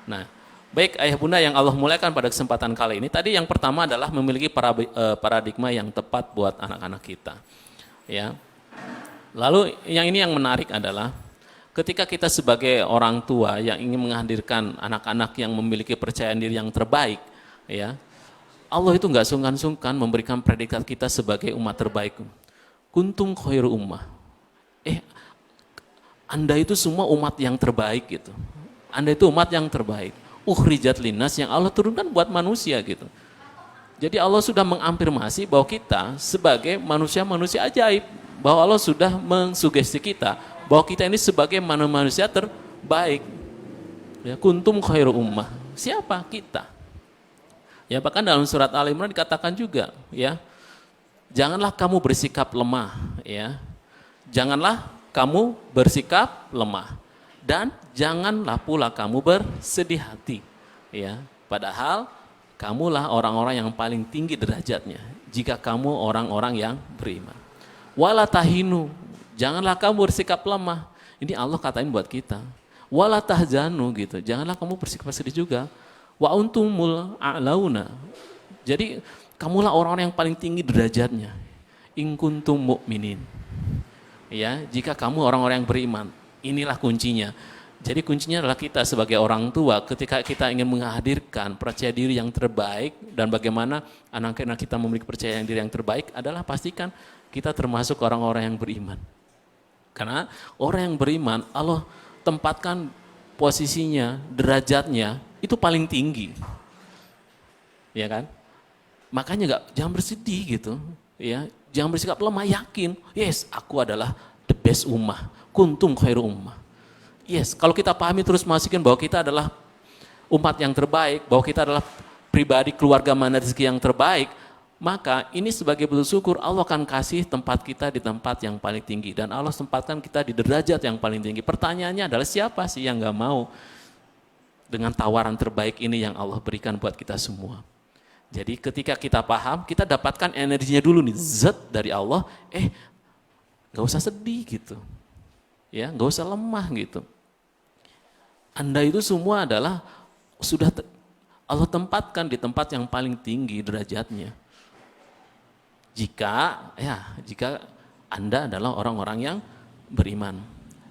Nah, baik ayah bunda yang Allah muliakan, pada kesempatan kali ini, tadi yang pertama adalah memiliki paradigma yang tepat buat anak-anak kita. Ya. Lalu yang ini yang menarik adalah ketika kita sebagai orang tua yang ingin menghadirkan anak-anak yang memiliki percayaan diri yang terbaik, ya, Allah itu nggak sungkan-sungkan memberikan predikat kita sebagai umat terbaik. Kuntum khairu ummah. Anda itu semua umat yang terbaik gitu. Anda itu umat yang terbaik. Ukhrijat linnas, yang Allah turunkan buat manusia gitu. Jadi Allah sudah mengafirmasi bahwa kita sebagai manusia-manusia ajaib, bahwa Allah sudah mengsugesti kita bahwa kita ini sebagai manusia terbaik. Ya, kuntum khairu ummah. Siapa? Kita. Ya, bahkan dalam surat Al-Imran dikatakan juga, ya, janganlah kamu bersikap lemah, ya. Janganlah kamu bersikap lemah. Dan janganlah pula kamu bersedih hati, ya. Padahal kamulah orang-orang yang paling tinggi derajatnya. jika kamu orang-orang yang beriman. Wala tahinu, janganlah kamu bersikap lemah. Ini Allah katain buat kita. Wala tahzanu gitu, janganlah kamu bersikap sedih juga. Wa untumul a'launa. Jadi kamulah orang-orang yang paling tinggi derajatnya. In kuntum mu'minin. Ya, jika kamu orang-orang yang beriman, inilah kuncinya. Jadi kuncinya adalah kita sebagai orang tua ketika kita ingin menghadirkan percaya diri yang terbaik dan bagaimana anak-anak kita memiliki percaya diri yang terbaik adalah pastikan kita termasuk orang-orang yang beriman. Karena orang yang beriman Allah tempatkan posisinya, derajatnya itu paling tinggi. Ya kan? Makanya jangan bersedih gitu, ya. Jangan bersikap lemah, yakin. Yes, aku adalah the best ummah. Kuntum khairu ummah. Yes, kalau kita pahami terus masukin bahwa kita adalah umat yang terbaik, bahwa kita adalah pribadi keluarga mana rezeki yang terbaik, maka ini sebagai bentuk syukur Allah akan kasih tempat kita di tempat yang paling tinggi dan Allah tempatkan kita di derajat yang paling tinggi. Pertanyaannya adalah siapa sih yang gak mau dengan tawaran terbaik ini yang Allah berikan buat kita semua. Jadi ketika kita paham, kita dapatkan energinya dulu nih, zat dari Allah, gak usah sedih gitu. Ya, gak usah lemah gitu. Anda itu semua adalah sudah Allah tempatkan di tempat yang paling tinggi derajatnya. Jika Anda adalah orang-orang yang beriman.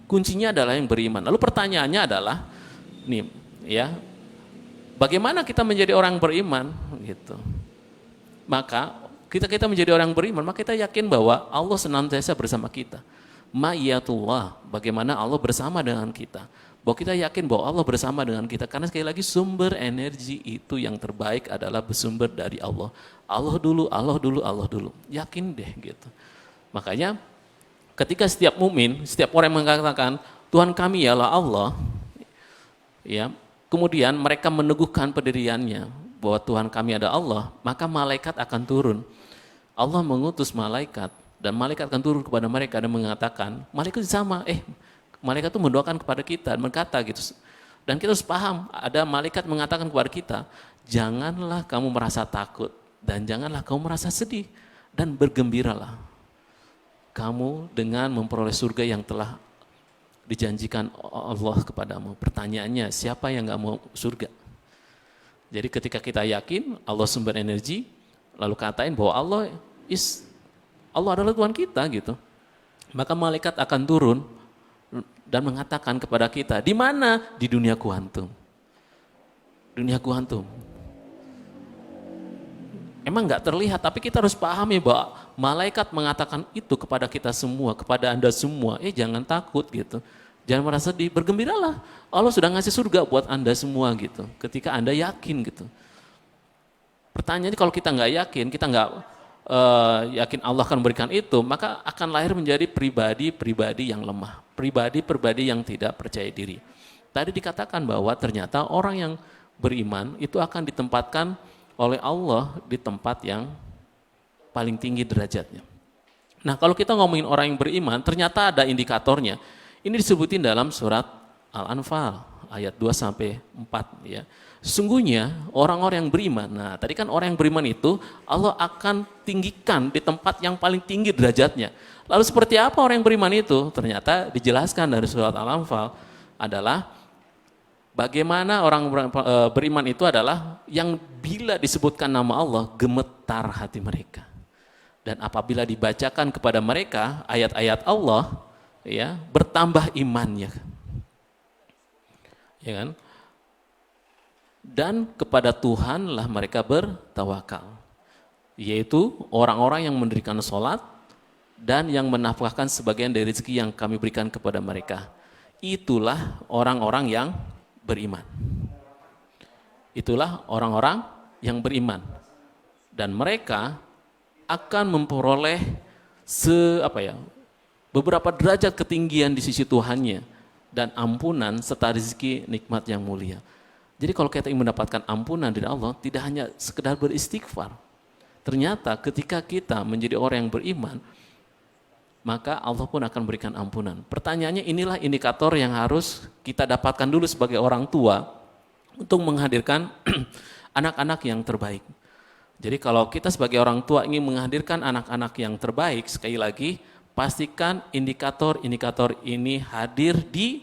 Kuncinya adalah yang beriman. Lalu pertanyaannya adalah, nih ya, bagaimana kita menjadi orang beriman gitu. Maka kita menjadi orang beriman, maka kita yakin bahwa Allah senantiasa bersama kita. Ma'iyatullah, bagaimana Allah bersama dengan kita. Bahwa kita yakin bahwa Allah bersama dengan kita. Karena sekali lagi sumber energi itu yang terbaik adalah bersumber dari Allah. Allah dulu, Allah dulu, Allah dulu. Yakin deh gitu. Makanya ketika setiap mukmin, setiap orang yang mengatakan Tuhan kami ialah Allah, ya, kemudian mereka meneguhkan pendiriannya bahwa Tuhan kami ada Allah, maka malaikat akan turun. Allah mengutus malaikat dan malaikat akan turun kepada mereka dan mengatakan, malaikat sama, malaikat itu mendoakan kepada kita dan berkata gitu. Dan kita harus paham, ada malaikat mengatakan kepada kita, janganlah kamu merasa takut dan janganlah kamu merasa sedih dan bergembiralah kamu dengan memperoleh surga yang telah dijanjikan Allah kepadamu. Pertanyaannya, siapa yang gak mau surga? Jadi ketika kita yakin Allah sumber energi, lalu katain bahwa Allah adalah Tuhan kita gitu. Maka malaikat akan turun dan mengatakan kepada kita, di mana? Di dunia kuantum. Dunia kuantum. Emang nggak terlihat, tapi kita harus pahami bahwa malaikat mengatakan itu kepada kita semua, kepada Anda semua. Jangan takut gitu. Jangan merasa sedih, bergembiralah. Allah sudah ngasih surga buat Anda semua gitu. Ketika Anda yakin gitu. Pertanyaannya kalau kita nggak yakin, kita nggak yakin Allah akan memberikan itu, maka akan lahir menjadi pribadi-pribadi yang lemah. Pribadi-pribadi yang tidak percaya diri. Tadi dikatakan bahwa ternyata orang yang beriman itu akan ditempatkan oleh Allah di tempat yang paling tinggi derajatnya. Nah kalau kita ngomongin orang yang beriman, ternyata ada indikatornya. Ini disebutin dalam surat Al-Anfal ayat 2-4 ya. Sesungguhnya orang-orang yang beriman, nah tadi kan orang yang beriman itu Allah akan tinggikan di tempat yang paling tinggi derajatnya. Lalu seperti apa orang yang beriman itu? Ternyata dijelaskan dari surat Al-Anfal adalah bagaimana orang beriman itu adalah yang bila disebutkan nama Allah gemetar hati mereka. Dan apabila dibacakan kepada mereka ayat-ayat Allah, ya, bertambah imannya. Ya kan? Dan kepada Tuhanlah mereka bertawakal. Yaitu orang-orang yang mendirikan sholat dan yang menafkahkan sebagian dari rezeki yang kami berikan kepada mereka. Itulah orang-orang yang beriman. Itulah orang-orang yang beriman. Dan mereka akan memperoleh beberapa derajat ketinggian di sisi Tuhannya dan ampunan serta rezeki nikmat yang mulia. Jadi kalau kita ingin mendapatkan ampunan dari Allah, tidak hanya sekedar beristighfar. Ternyata ketika kita menjadi orang yang beriman, maka Allah pun akan berikan ampunan. Pertanyaannya, inilah indikator yang harus kita dapatkan dulu sebagai orang tua untuk menghadirkan anak-anak yang terbaik. Jadi kalau kita sebagai orang tua ingin menghadirkan anak-anak yang terbaik, sekali lagi, pastikan indikator-indikator ini hadir di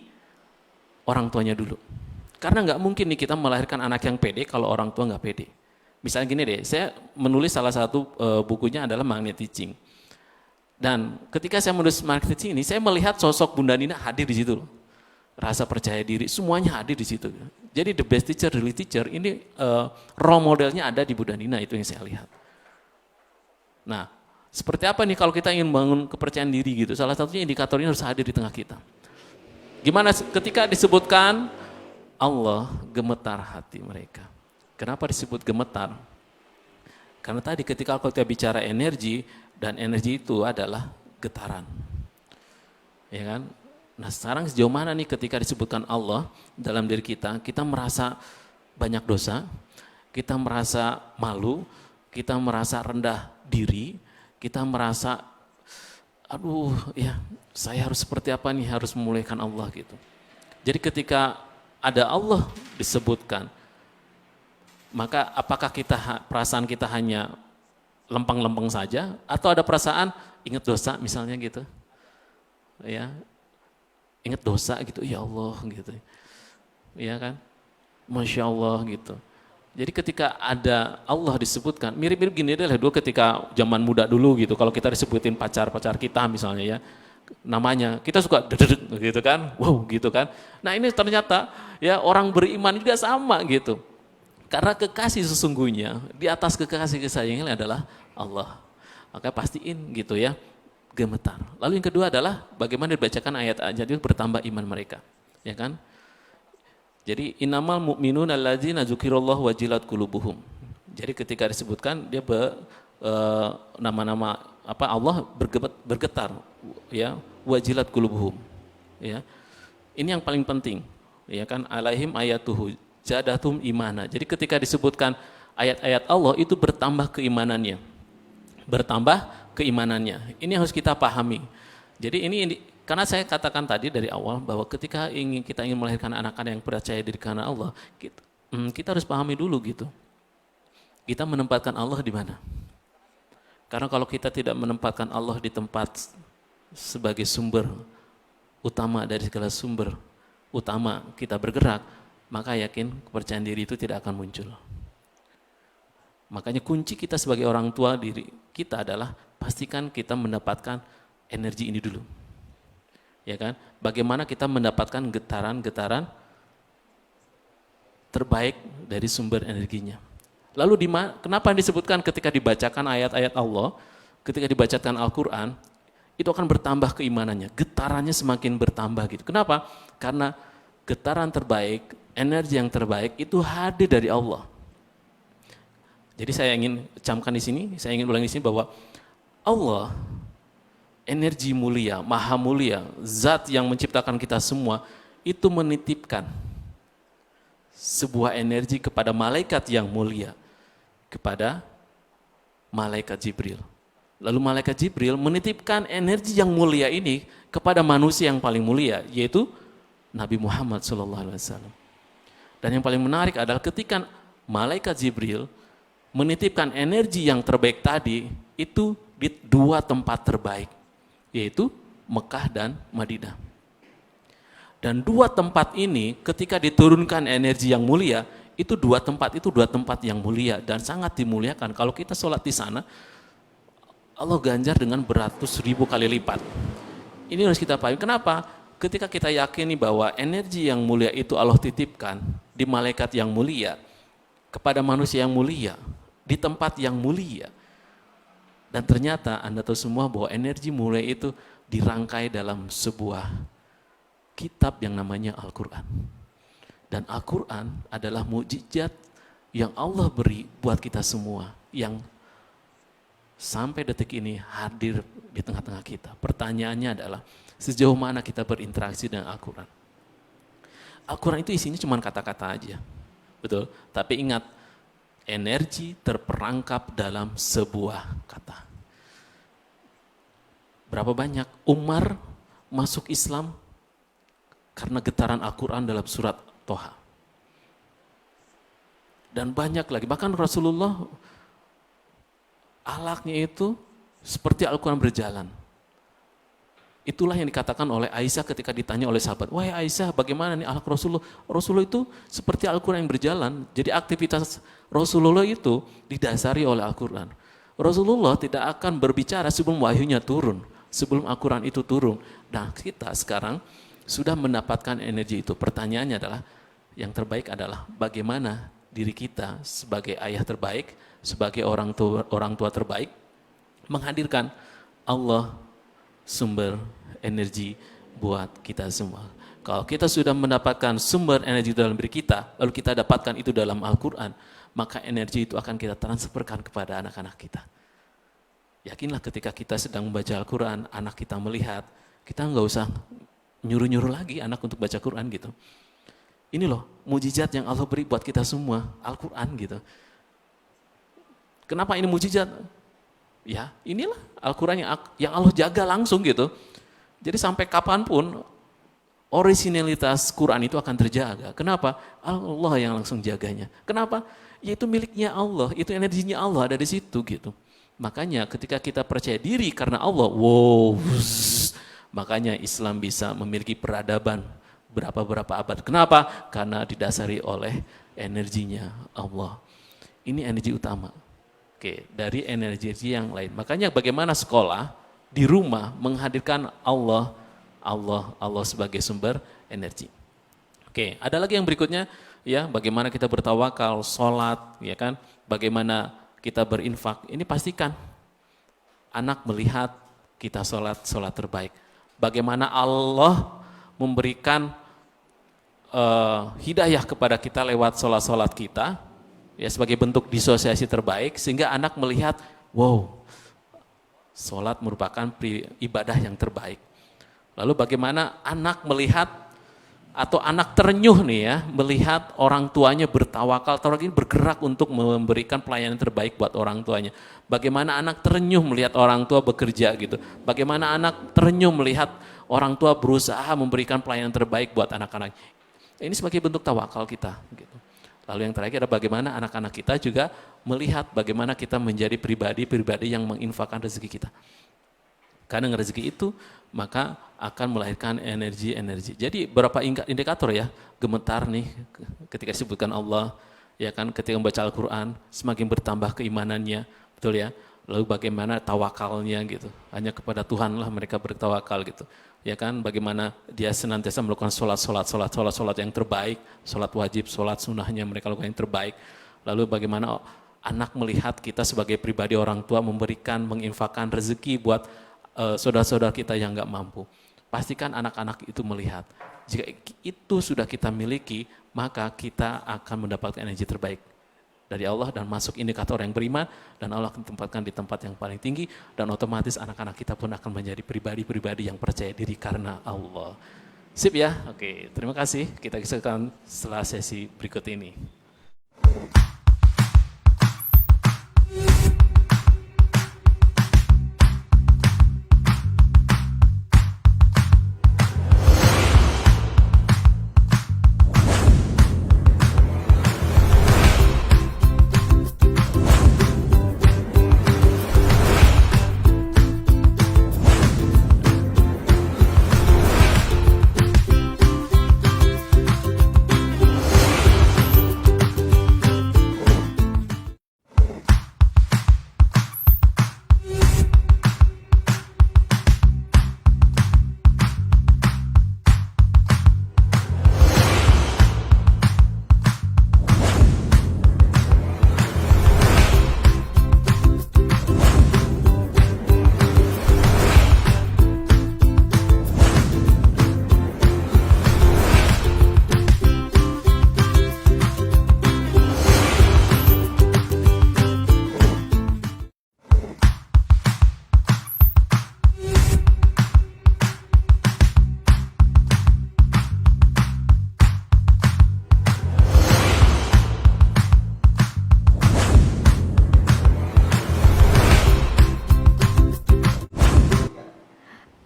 orang tuanya dulu. Karena nggak mungkin nih kita melahirkan anak yang pede kalau orang tua nggak pede. Misalnya gini deh, saya menulis salah satu bukunya adalah Magnet Teaching. Dan ketika saya menulis Magnet Teaching ini, saya melihat sosok Bunda Nina hadir di situ. Rasa percaya diri, semuanya hadir di situ. Jadi the best teacher, really teacher, ini role modelnya ada di Bunda Nina, itu yang saya lihat. Nah, seperti apa nih kalau kita ingin bangun kepercayaan diri gitu, salah satunya indikatornya harus hadir di tengah kita. Gimana ketika disebutkan Allah gemetar hati mereka. Kenapa disebut gemetar? Karena tadi ketika kita bicara energi, dan energi itu adalah getaran. Ya kan? Nah sekarang sejauh mana nih ketika disebutkan Allah dalam diri kita merasa banyak dosa, kita merasa malu, kita merasa rendah diri, kita merasa aduh ya saya harus seperti apa nih, harus memuliakan Allah gitu. Jadi ketika ada Allah disebutkan, maka apakah perasaan kita hanya lempeng-lempeng saja, atau ada perasaan ingat dosa misalnya gitu, ya ingat dosa gitu, ya Allah gitu, ya kan, Masya Allah gitu. Jadi ketika ada Allah disebutkan, mirip-mirip gini deh dulu ketika zaman muda dulu gitu, kalau kita disebutin pacar-pacar kita misalnya ya, namanya kita suka gitu kan, wow gitu kan. Nah ini ternyata ya orang beriman juga sama gitu. Karena kekasih sesungguhnya di atas kekasih kesayangan adalah Allah. Maka pastiin gitu ya, gemetar. Lalu yang kedua adalah bagaimana dibacakan ayat-ayat itu bertambah iman mereka, ya kan? Jadi innamal mu'minuna alladzina dzukirallahu wajilat qulubuhum. Jadi ketika disebutkan dia nama-nama apa Allah bergetar, ya, wajilat qulubuhum, ya. Ini yang paling penting, ya kan? Alaihim ayatuhu jadatum imana. Jadi ketika disebutkan ayat-ayat Allah itu bertambah keimanannya. Bertambah keimanannya. Ini harus kita pahami. Jadi ini karena saya katakan tadi dari awal bahwa ketika kita ingin melahirkan anak-anak yang percaya diri karena Allah, kita harus pahami dulu gitu. Kita menempatkan Allah di mana? Karena kalau kita tidak menempatkan Allah di tempat sebagai sumber utama dari segala sumber utama kita bergerak, maka yakin kepercayaan diri itu tidak akan muncul. Makanya kunci kita sebagai orang tua diri kita adalah pastikan kita mendapatkan energi ini dulu. Ya kan? Bagaimana kita mendapatkan getaran-getaran terbaik dari sumber energinya. Lalu kenapa disebutkan ketika dibacakan ayat-ayat Allah, ketika dibacakan Al-Quran, itu akan bertambah keimanannya, getarannya semakin bertambah gitu. Kenapa? Karena getaran terbaik, energi yang terbaik itu hadir dari Allah. Jadi saya ingin camkan di sini, saya ingin ulang di sini bahwa Allah, energi mulia, maha mulia, zat yang menciptakan kita semua, itu menitipkan sebuah energi kepada malaikat yang mulia, kepada malaikat Jibril. Lalu malaikat Jibril menitipkan energi yang mulia ini kepada manusia yang paling mulia, yaitu Nabi Muhammad SAW. Dan yang paling menarik adalah ketika malaikat Jibril menitipkan energi yang terbaik tadi, itu di dua tempat terbaik, yaitu Mekah dan Madinah. Dan dua tempat ini ketika diturunkan energi yang mulia, itu dua tempat yang mulia dan sangat dimuliakan. Kalau kita sholat di sana, Allah ganjar dengan beratus ribu kali lipat. Ini harus kita pahami. Kenapa? Ketika kita yakini bahwa energi yang mulia itu Allah titipkan di malaikat yang mulia, kepada manusia yang mulia, di tempat yang mulia. Dan ternyata Anda tahu semua bahwa energi mulia itu dirangkai dalam sebuah kitab yang namanya Al-Quran. Dan Al-Quran adalah mukjizat yang Allah beri buat kita semua, yang sampai detik ini hadir di tengah-tengah kita. Pertanyaannya adalah, sejauh mana kita berinteraksi dengan Al-Quran? Al-Quran itu isinya cuma kata-kata aja, betul? Tapi ingat, energi terperangkap dalam sebuah kata. Berapa banyak Umar masuk Islam karena getaran Al-Quran dalam surat Toha. Dan banyak lagi, bahkan Rasulullah Akhlaknya itu seperti Al-Quran berjalan. Itulah yang dikatakan oleh Aisyah ketika ditanya oleh sahabat, wahai Aisyah bagaimana nih akhlak Rasulullah? Rasulullah itu seperti Al-Quran yang berjalan. Jadi aktivitas Rasulullah itu didasari oleh Al-Quran. Rasulullah tidak akan berbicara sebelum wahyunya turun, sebelum Al-Quran itu turun. Nah kita sekarang sudah mendapatkan energi itu. Pertanyaannya adalah, yang terbaik adalah bagaimana diri kita sebagai ayah terbaik, sebagai orang tua terbaik, menghadirkan Allah sumber energi buat kita semua. Kalau kita sudah mendapatkan sumber energi dalam diri kita, lalu kita dapatkan itu dalam Al-Quran, maka energi itu akan kita transferkan kepada anak-anak kita. Yakinlah ketika kita sedang membaca Al-Quran, anak kita melihat, kita nggak usah nyuruh-nyuruh lagi anak untuk baca Quran gitu. Ini loh mujizat yang Allah beri buat kita semua, Al-Quran gitu. Kenapa ini mujizat? Ya inilah Al-Quran yang Allah jaga langsung gitu. Jadi sampai kapanpun originalitas Quran itu akan terjaga. Kenapa? Allah yang langsung jaganya. Kenapa? Ya itu miliknya Allah, itu energinya Allah ada di situ gitu. Makanya ketika kita percaya diri karena Allah, makanya Islam bisa memiliki peradaban berapa abad. Kenapa? Karena didasari oleh energinya Allah. Ini energi utama. Oke, dari energi yang lain. Makanya bagaimana sekolah di rumah menghadirkan Allah sebagai sumber energi. Oke, ada lagi yang berikutnya ya, bagaimana kita bertawakal, sholat, ya kan? Bagaimana kita berinfak. Ini pastikan anak melihat kita sholat terbaik. Bagaimana Allah memberikan hidayah kepada kita lewat sholat kita, ya sebagai bentuk disosiasi terbaik, sehingga anak melihat, wow, sholat merupakan ibadah yang terbaik. Lalu bagaimana anak melihat atau anak terenyuh nih ya, melihat orang tuanya bertawakal, bergerak untuk memberikan pelayanan terbaik buat orang tuanya. Bagaimana anak terenyuh melihat orang tua bekerja gitu. Bagaimana anak terenyuh melihat orang tua berusaha memberikan pelayanan terbaik buat anak-anak. Ini sebagai bentuk tawakal kita. Gitu. Lalu yang terakhir adalah bagaimana anak-anak kita juga melihat bagaimana kita menjadi pribadi-pribadi yang menginfakkan rezeki kita. Karena rezeki itu maka akan melahirkan energi-energi. Jadi berapa indikator ya, gemetar nih ketika disebutkan Allah, ya kan, ketika membaca Al-Quran, semakin bertambah keimanannya, betul ya. Lalu bagaimana tawakalnya gitu, hanya kepada Tuhan lah mereka bertawakal gitu. Ya kan, bagaimana dia senantiasa melakukan sholat yang terbaik, sholat wajib, sholat sunnahnya mereka lakukan yang terbaik. Lalu bagaimana anak melihat kita sebagai pribadi orang tua memberikan, menginfakkan rezeki buat saudara-saudara kita yang nggak mampu. Pastikan anak-anak itu melihat. Jika itu sudah kita miliki, maka kita akan mendapatkan energi terbaik dari Allah dan masuk indikator yang beriman, dan Allah akan tempatkan di tempat yang paling tinggi, dan otomatis anak-anak kita pun akan menjadi pribadi-pribadi yang percaya diri karena Allah. Sip ya? Oke, terima kasih. Kita kisahkan setelah sesi berikut ini.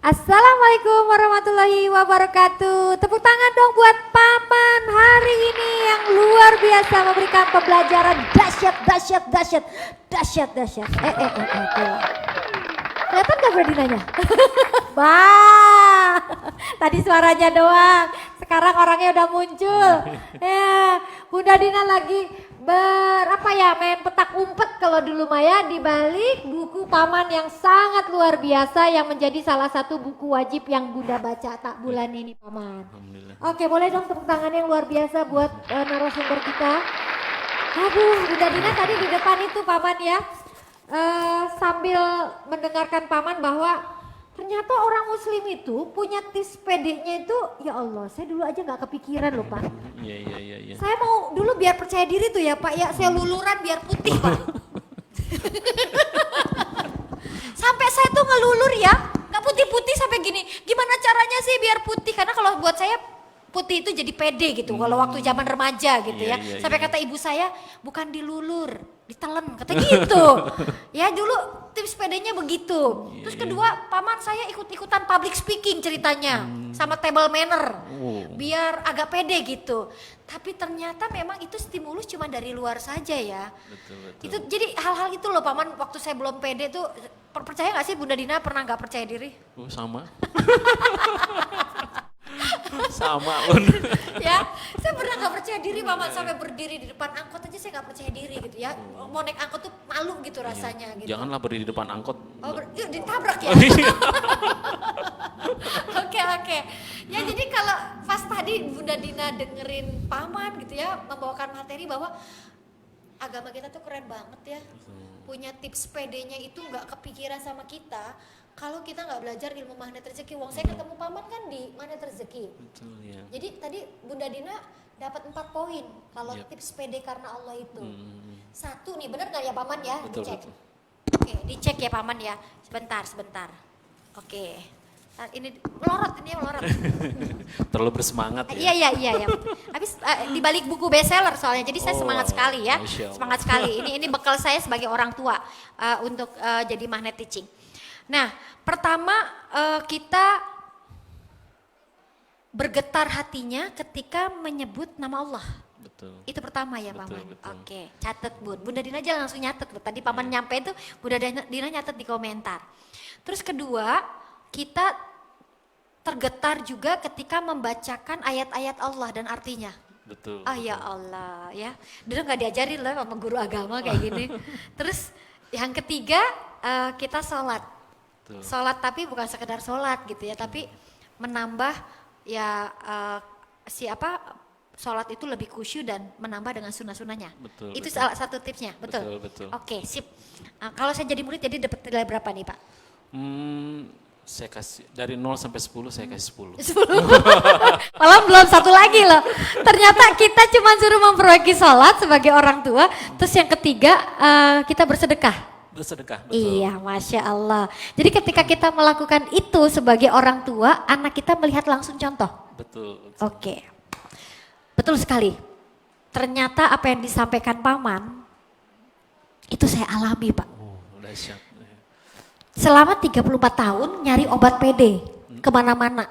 Assalamualaikum warahmatullahi wabarakatuh. Tepuk tangan dong buat Paman hari ini yang luar biasa memberikan pembelajaran dahsyat dahsyat, dahsyat, dahsyat, dahsyat. Tuh. Kelihatan gak Bradinanya? Wah, tadi suaranya doang, sekarang orangnya udah muncul. Ya, Bunda Dina lagi main petak umpet kalau dulu Maya di balik buku paman yang sangat luar biasa yang menjadi salah satu buku wajib yang Bunda baca tak bulan ini paman. Alhamdulillah. Oke, boleh dong tepuk tangan yang luar biasa buat narasumber kita. Aduh, Bunda Dina tadi di depan itu paman ya, sambil mendengarkan paman bahwa ternyata orang muslim itu punya tips pedenya itu, ya Allah, saya dulu aja nggak kepikiran loh Pak. Iya. Saya mau dulu biar percaya diri tuh ya Pak ya, saya luluran biar putih Pak. Sampai saya tuh ngelulur ya, nggak putih-putih sampai gini. Gimana caranya sih biar putih? Karena kalau buat saya putih itu jadi pede gitu. Kalau waktu zaman remaja gitu ya. Iya, Sampai iya. kata ibu saya, bukan dilulur, ditelen, kata gitu. Ya dulu tips pedenya begitu. Terus kedua, paman saya ikut-ikutan public speaking ceritanya sama table manner. Biar agak pede gitu. Tapi ternyata memang itu stimulus cuma dari luar saja ya. Betul. Itu jadi hal-hal itu loh paman, waktu saya belum pede tuh, percaya gak sih Bunda Dina pernah gak percaya diri? Oh, sama. Sama pun. Ya, saya pernah gak percaya diri paman, sampai berdiri di depan angkot aja saya gak percaya diri gitu ya. Mau naik angkot tuh malu gitu rasanya gitu. Janganlah berdiri di depan angkot. Yuk ditabrak ya. Oke. Ya jadi kalau pas tadi Bunda Dina dengerin paman gitu ya, membawakan materi bahwa agama kita tuh keren banget ya. Punya tips pedenya itu nggak kepikiran sama kita kalau kita nggak belajar ilmu magnet rezeki. Wong saya ketemu paman kan di magnet rezeki. Betul ya. Jadi tadi Bunda Dina dapat 4 poin kalau Yap. tips pede karena Allah itu. Satu nih, benar nggak ya paman ya? Betul, Dicek. betul. Oke, dicek ya paman ya. Sebentar. Oke. Ntar ini melorot. Terlalu bersemangat ya. Iya. Habis di balik buku bestseller soalnya, jadi saya Oh, semangat sekali ya. Masya Allah. Semangat sekali. Ini bekal saya sebagai orang tua untuk jadi magnet teaching. Nah, pertama kita bergetar hatinya ketika menyebut nama Allah. Betul. Itu pertama ya Betul, paman. betul. Oke, catet Bun. Bunda Dina aja langsung nyatet. Tadi paman nyampe itu Bunda Dina nyatet di komentar. Terus kedua, kita tergetar juga ketika membacakan ayat-ayat Allah dan artinya. Betul. Ah ya Allah ya. Dulu nggak diajarin loh sama guru agama kayak gini. Terus yang ketiga kita sholat. Betul. Sholat tapi bukan sekedar sholat gitu ya, tapi menambah ya sholat itu lebih khusyuk dan menambah dengan sunnah-sunnahnya. Betul, Itu betul. salah satu tipsnya, betul. Betul. Oke, sip. Kalau saya jadi murid jadi dapat nilai berapa nih Pak? Saya kasih dari 0 sampai 10 saya kasih 10. 10. Malah belum satu lagi loh. Ternyata kita cuma suruh memperbaiki sholat sebagai orang tua. Terus yang ketiga kita bersedekah. Bersedekah, betul. Iya, Masya Allah. Jadi ketika kita melakukan itu sebagai orang tua, anak kita melihat langsung contoh. Betul. Oke. Betul sekali. Ternyata apa yang disampaikan paman, itu saya alami Pak. Oh, dahsyat. Selama 34 tahun nyari obat PD kemana-mana.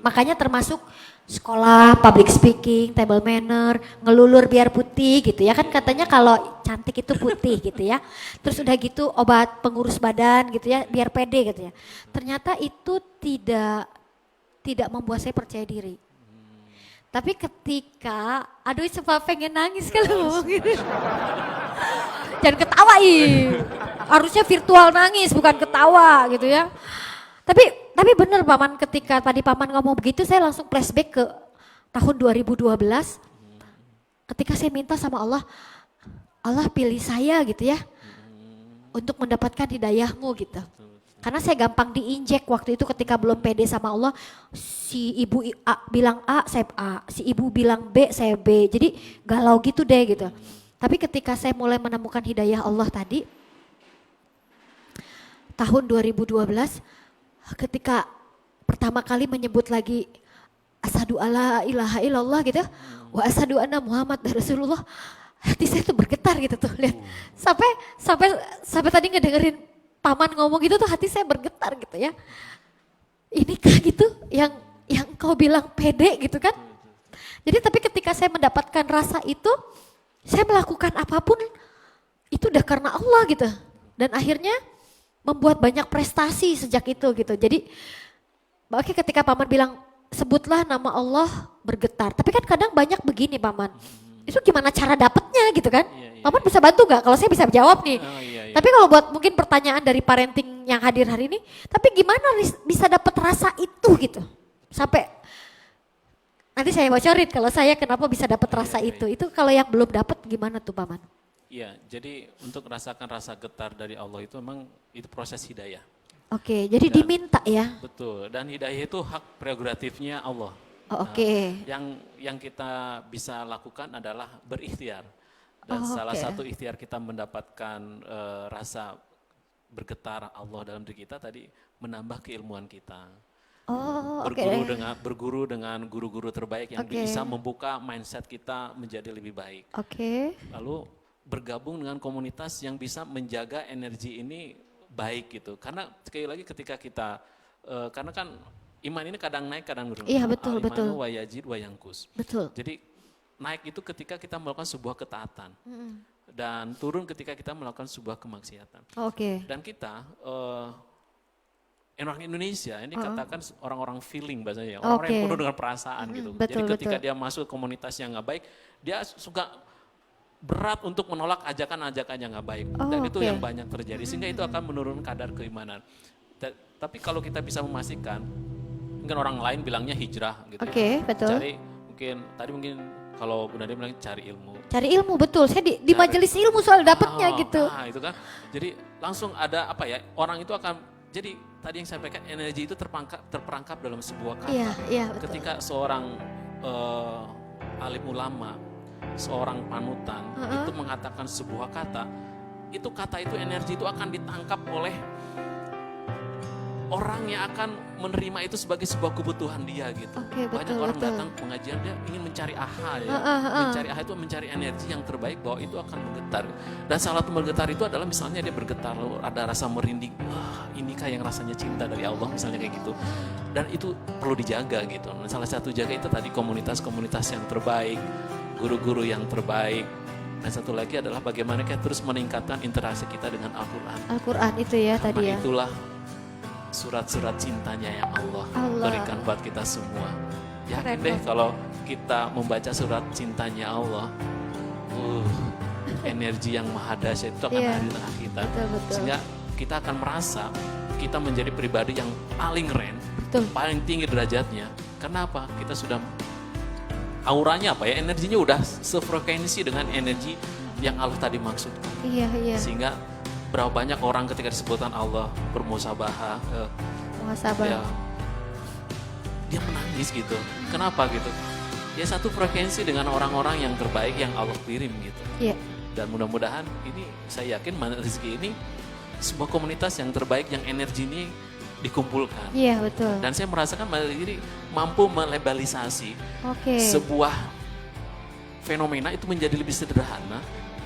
Makanya termasuk sekolah, public speaking, table manner, ngelulur biar putih gitu ya. Kan katanya kalau cantik itu putih gitu ya. Terus udah gitu obat pengurus badan gitu ya, biar pede gitu ya. Ternyata itu tidak membuat saya percaya diri. Tapi ketika, aduh sempat pengen nangis kalau ngomong gitu. Jangan ketawa harusnya virtual nangis bukan ketawa gitu ya. Tapi bener paman, ketika tadi paman ngomong begitu saya langsung flashback ke tahun 2012. Ketika saya minta sama Allah, Allah pilih saya gitu ya. Untuk mendapatkan hidayahmu gitu. Karena saya gampang diinjek waktu itu ketika belum pede sama Allah. Si ibu bilang A, saya A. Si ibu bilang B, saya B. Jadi galau gitu deh gitu. Tapi ketika saya mulai menemukan hidayah Allah tadi, tahun 2012, ketika pertama kali menyebut lagi asyhadu alla ilaha illallah gitu, wa asyhadu anna Muhammad Rasulullah, hati saya tuh bergetar gitu tuh, lihat. Sampai tadi ngedengerin paman ngomong gitu tuh hati saya bergetar gitu ya. Inikah gitu yang kau bilang pede gitu kan? Jadi tapi ketika saya mendapatkan rasa itu, saya melakukan apapun itu udah karena Allah gitu. Dan akhirnya membuat banyak prestasi sejak itu gitu. Jadi oke, ketika Paman bilang sebutlah nama Allah bergetar. Tapi kan kadang banyak begini Paman. Itu gimana cara dapetnya gitu kan? Iya, iya, Paman bisa bantu gak? Kalau saya bisa jawab nih. Oh, iya, iya. Tapi kalau buat mungkin pertanyaan dari parenting yang hadir hari ini, tapi gimana bisa dapet rasa itu gitu? Sampai nanti saya bocorin kalau saya kenapa bisa dapet rasa itu. Itu kalau yang belum dapet gimana tuh Paman? Iya, jadi untuk rasakan rasa getar dari Allah itu memang itu proses hidayah. Oke, jadi diminta ya? Betul, dan hidayah itu hak prerogatifnya Allah. Oh, oke. Yang kita bisa lakukan adalah berikhtiar. Dan Oh, salah oke. satu ikhtiar kita mendapatkan rasa bergetar Allah dalam diri kita tadi menambah keilmuan kita. Oh, oke. Berguru dengan guru-guru terbaik yang Oke. bisa membuka mindset kita menjadi lebih baik. Oke. Lalu bergabung dengan komunitas yang bisa menjaga energi ini baik gitu. Karena sekali lagi ketika kita, karena kan iman ini kadang naik kadang turun. Iya, betul, Al-imanu betul. wa yazid wa yanqus. Betul. Jadi naik itu ketika kita melakukan sebuah ketaatan. Dan turun ketika kita melakukan sebuah kemaksiatan. Oke. Dan kita, orang Indonesia ini katakan orang-orang feeling bahasanya, orang-orang yang Oke. penuh dengan perasaan gitu. betul, Jadi ketika betul. dia masuk ke komunitas yang nggak baik, dia suka berat untuk menolak ajakan-ajakan yang nggak baik. Oh, Dan itu oke. yang banyak terjadi, sehingga itu akan menurunkan kadar keimanan. Tapi kalau kita bisa memastikan, mungkin orang lain bilangnya hijrah gitu. Oke, betul. Cari mungkin kalau Bunda Nadia bilang cari ilmu. Cari ilmu, betul. Saya di majelis ilmu soal dapetnya gitu. Nah, itu kan. Jadi langsung ada apa ya? Orang itu akan jadi tadi yang saya sampaikan energi itu terperangkap dalam sebuah kata. Iya, iya betul. Ketika seorang alim ulama, seorang panutan itu mengatakan sebuah kata itu energi itu akan ditangkap oleh orang yang akan menerima itu sebagai sebuah kebutuhan dia gitu. Oke, Banyak betul, orang betul. datang pengajian dia ingin mencari aha ya. Mencari aha itu mencari energi yang terbaik bahwa itu akan bergetar. Dan salah satu bergetar itu adalah misalnya dia bergetar lalu ada rasa merinding. Wah, inikah yang rasanya cinta dari Allah misalnya kayak gitu. Dan itu perlu dijaga gitu. Dan salah satu jaga itu tadi komunitas-komunitas yang terbaik, guru-guru yang terbaik. Dan satu lagi adalah bagaimana kita terus meningkatkan interaksi kita dengan Al-Quran. Al-Quran itu ya tadi ya. Itulah surat-surat cintanya yang Allah berikan buat kita semua. Yakin Keren deh banget. kalau kita membaca surat cintanya Allah, energi yang maha dahsyat itu akan Iya. ada di tengah kita. Betul, betul. Sehingga kita akan merasa kita menjadi pribadi yang paling keren, Betul. paling tinggi derajatnya. Kenapa? Kita sudah auranya apa ya, energinya udah sefrekuensi dengan energi yang Allah tadi maksudkan. Iya, iya. Sehingga berapa banyak orang ketika disebutkan Allah bermusabahah, Muhasabah. ya, dia menangis gitu. Kenapa gitu? Ya satu frekuensi dengan orang-orang yang terbaik yang Allah kirim gitu. Iya. Dan mudah-mudahan ini saya yakin Mana Rezeki ini sebuah komunitas yang terbaik yang energi ini dikumpulkan. Iya, betul. Dan saya merasakan Mana Rezeki ini mampu melebalisasi Oke. sebuah fenomena itu menjadi lebih sederhana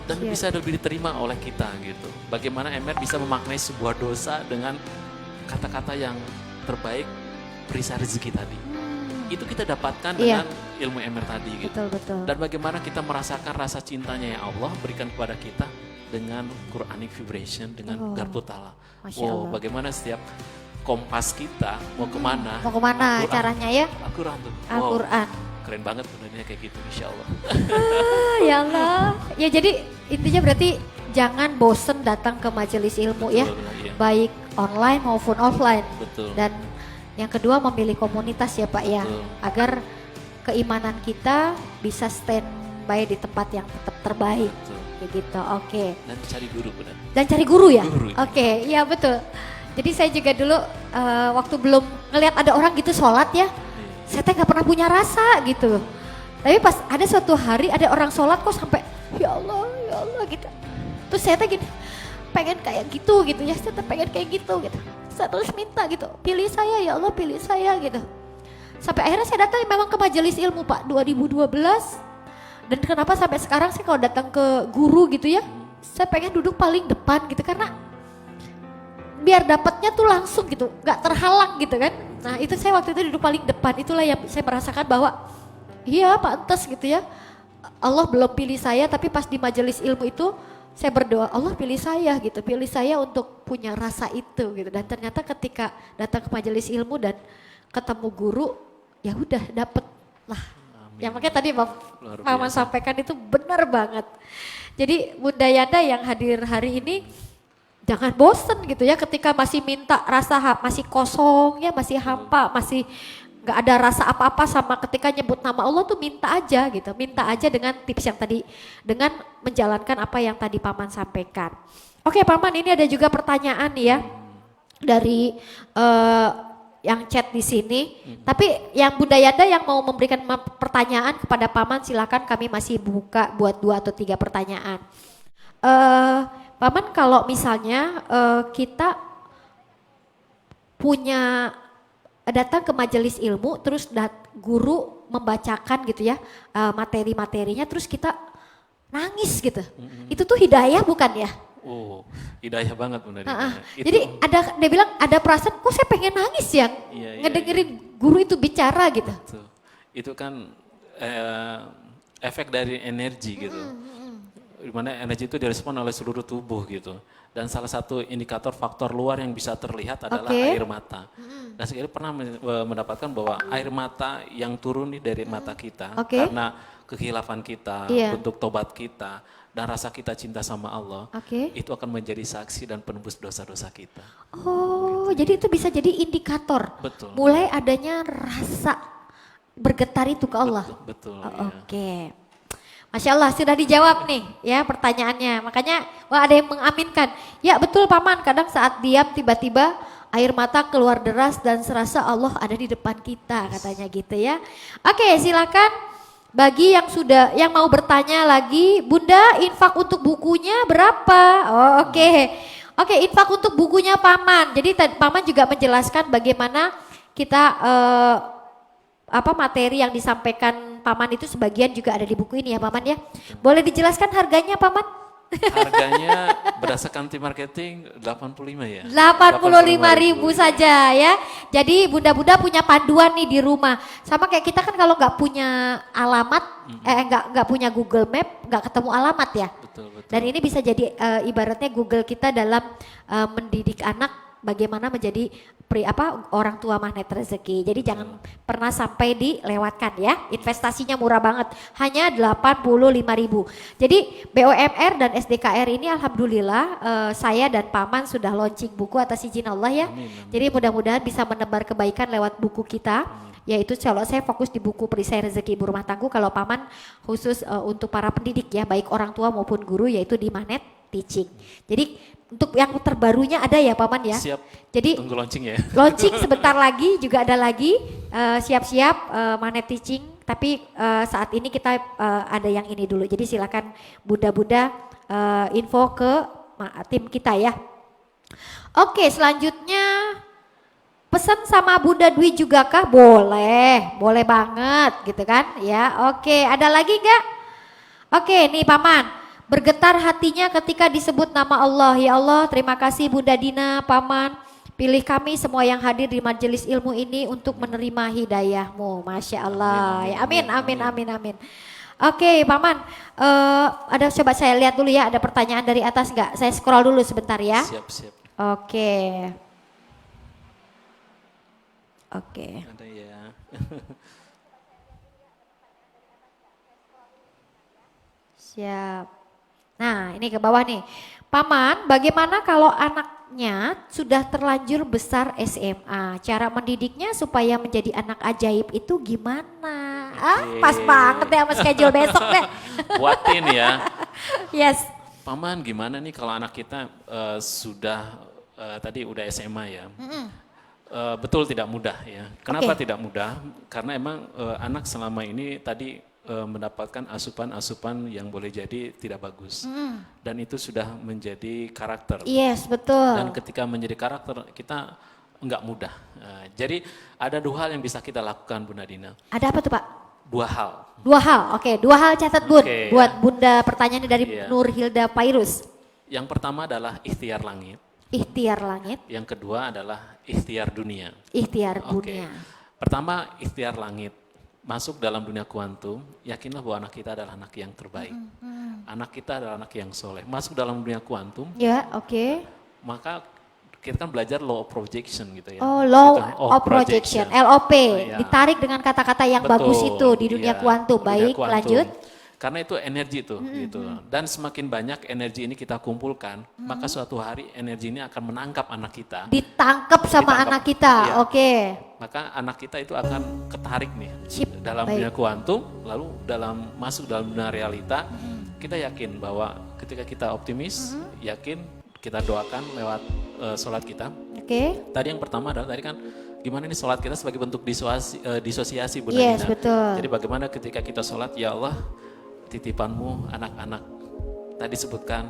dan Siap. bisa lebih diterima oleh kita gitu. Bagaimana MR bisa memaknai sebuah dosa dengan kata-kata yang terbaik perisa rezeki tadi. Itu kita dapatkan Iya. dengan ilmu MR tadi gitu. Betul, betul. Dan bagaimana kita merasakan rasa cintanya yang Allah berikan kepada kita dengan Quranic vibration, dengan Oh. Garputala. Masya Wow, Allah. bagaimana setiap kompas kita mau kemana? Mau kemana Al-Quran. caranya ya? Al-Quran tuh. Wow, Al-Quran. keren banget benernya kayak gitu, insya Allah. Ah, ya Allah. Ya jadi intinya berarti jangan bosen datang ke majelis ilmu ya. Betul, benar, iya. Baik online maupun offline. Betul. Dan yang kedua memilih komunitas ya Pak ya. Betul. Agar keimanan kita bisa standby di tempat yang tetap terbaik. Betul. Kayak gitu, oke. Dan cari guru benar. Dan cari guru ya? Guru, iya. Oke, iya betul. Jadi saya juga dulu waktu belum ngelihat ada orang gitu sholat ya. Saya teh gak pernah punya rasa gitu. Tapi pas ada suatu hari ada orang sholat kok sampai ya Allah gitu. Terus saya teh gini, pengen kayak gitu ya. Saya teh pengen kayak gitu. Saya terus minta gitu, pilih saya ya Allah, pilih saya gitu. Sampai akhirnya saya datang memang ke majelis ilmu Pak 2012. Dan kenapa sampai sekarang sih kalau datang ke guru gitu ya, saya pengen duduk paling depan gitu karena biar dapatnya tuh langsung gitu, gak terhalang gitu kan. Nah itu saya waktu itu duduk paling depan, itulah yang saya merasakan bahwa iya pantas gitu ya. Allah belum pilih saya tapi pas di majelis ilmu itu saya berdoa, Allah pilih saya gitu, pilih saya untuk punya rasa itu gitu. Dan ternyata ketika datang ke majelis ilmu dan ketemu guru, ya udah dapet lah. Ya makanya tadi Mama sampaikan itu benar banget. Jadi Bunda Yanda yang hadir hari ini, jangan bosen gitu ya ketika masih minta rasa masih kosong ya, masih hampa, masih nggak ada rasa apa-apa sama ketika nyebut nama Allah tuh minta aja gitu. Minta aja dengan tips yang tadi, dengan menjalankan apa yang tadi Paman sampaikan. Oke Paman, ini ada juga pertanyaan ya dari yang chat di sini. Tapi yang Bunda Yanda yang mau memberikan pertanyaan kepada Paman, silakan, kami masih buka buat 2 atau 3 pertanyaan. Paman, kalau misalnya kita punya datang ke majelis ilmu, terus guru membacakan gitu ya materi-materinya, terus kita nangis gitu, itu tuh hidayah bukan ya? Oh, hidayah banget Bunda Dina. Jadi dia bilang ada perasaan, kok saya pengen nangis ya, ngedengerin guru itu bicara gitu. Betul. Itu kan efek dari energi gitu. Dimana energi itu direspon oleh seluruh tubuh gitu. Dan salah satu indikator faktor luar yang bisa terlihat adalah air mata. Dan saya pernah mendapatkan bahwa air mata yang turun dari mata kita karena kekhilafan kita, bentuk tobat kita, dan rasa kita cinta sama Allah, itu akan menjadi saksi dan penembus dosa-dosa kita. Oh, jadi itu bisa jadi indikator. Betul. Mulai adanya rasa bergetar itu ke Allah. Betul. Oke. Masya Allah, sudah dijawab nih ya pertanyaannya. Makanya ada yang mengaminkan. Ya betul Paman, kadang saat diam tiba-tiba air mata keluar deras dan serasa Allah ada di depan kita, katanya gitu ya. Oke, silakan. Bagi yang mau bertanya lagi, Bunda, infak untuk bukunya berapa? Oh, oke, infak untuk bukunya Paman. Jadi Paman juga menjelaskan bagaimana kita materi yang disampaikan Paman itu sebagian juga ada di buku ini ya Paman ya. Boleh dijelaskan harganya Paman? Harganya berdasarkan tim marketing 85 ya. 85.000 saja ya. Jadi bunda-bunda punya panduan nih di rumah. Sama kayak kita kan kalau nggak punya alamat, nggak punya Google Map, nggak ketemu alamat ya. Betul. Dan ini bisa jadi ibaratnya Google kita dalam mendidik anak bagaimana menjadi orang tua magnet rezeki. Jadi jangan pernah sampai dilewatkan ya. Investasinya murah banget, hanya 85.000. Jadi BOMR dan SDKR ini alhamdulillah saya dan Paman sudah launching buku atas izin Allah ya. Amin. Jadi mudah-mudahan bisa menebar kebaikan lewat buku kita. Yaitu kalau saya fokus di buku Perisai Rezeki Ibu Rumah Tangguh, kalau Paman khusus untuk para pendidik ya, baik orang tua maupun guru, yaitu di Magnet Teaching. Jadi untuk yang terbarunya ada ya Paman ya. Siap. Jadi tunggu launching ya. Launching sebentar lagi juga ada lagi, siap-siap Magnet Teaching. Tapi saat ini kita ada yang ini dulu. Jadi silakan bunda-bunda info ke tim kita ya. Oke, selanjutnya pesan sama Bunda Dwi juga kah? Boleh banget gitu kan ya. Oke, ada lagi nggak? Oke, nih Paman. Bergetar hatinya ketika disebut nama Allah. Ya Allah, terima kasih Bunda Dina, Paman. Pilih kami semua yang hadir di majelis ilmu ini untuk menerima hidayah-Mu. Masya Allah. Amin. Oke, Paman. Ada coba saya lihat dulu ya, ada pertanyaan dari atas nggak? Saya scroll dulu sebentar ya. Siap. Oke. Ada ya. Siap. Nah, ini ke bawah nih. Paman, bagaimana kalau anaknya sudah terlanjur besar SMA? Cara mendidiknya supaya menjadi anak ajaib itu gimana? Pas banget ya sama schedule besok deh. Buatin ya. Yes. Paman, gimana nih kalau anak kita tadi udah SMA ya? Betul tidak mudah ya. Kenapa tidak mudah? Karena emang anak selama ini tadi mendapatkan asupan-asupan yang boleh jadi tidak bagus. Dan itu sudah menjadi karakter. Yes, betul. Dan ketika menjadi karakter kita enggak mudah. Jadi ada 2 hal yang bisa kita lakukan Bunda Dina. Ada apa tuh Pak? 2 hal. 2 hal, oke. 2 hal catat Bun. Oke, buat Bunda pertanyaannya dari Nur Hilda Pairus. Yang pertama adalah ikhtiar langit. Ikhtiar langit. Yang kedua adalah ikhtiar dunia. Ikhtiar dunia. Pertama ikhtiar langit. Masuk dalam dunia kuantum, yakinlah bahwa anak kita adalah anak yang terbaik. anak kita adalah anak yang soleh, masuk dalam dunia kuantum, Ya, oke. maka kita kan belajar law of projection gitu ya. Oh, law Gitu, of projection, LOP, Iya. ditarik dengan kata-kata yang bagus itu di dunia iya, kuantum. dunia Baik, kuantum. lanjut. Karena itu energi tuh gitu. Dan semakin banyak energi ini kita kumpulkan, maka suatu hari energi ini akan menangkap anak kita. Ditangkap sama Ditangkap, anak kita, iya. oke. Maka anak kita itu akan ketarik nih Sip, dalam baik. dunia kuantum, lalu masuk dalam dunia realita. Kita yakin bahwa ketika kita optimis, yakin kita doakan lewat sholat kita. Oke. Tadi yang pertama adalah tadi kan gimana nih sholat kita sebagai bentuk disosiasi Bunda Yes, Nina. betul. Jadi bagaimana ketika kita sholat, ya Allah titipanmu anak-anak tadi sebutkan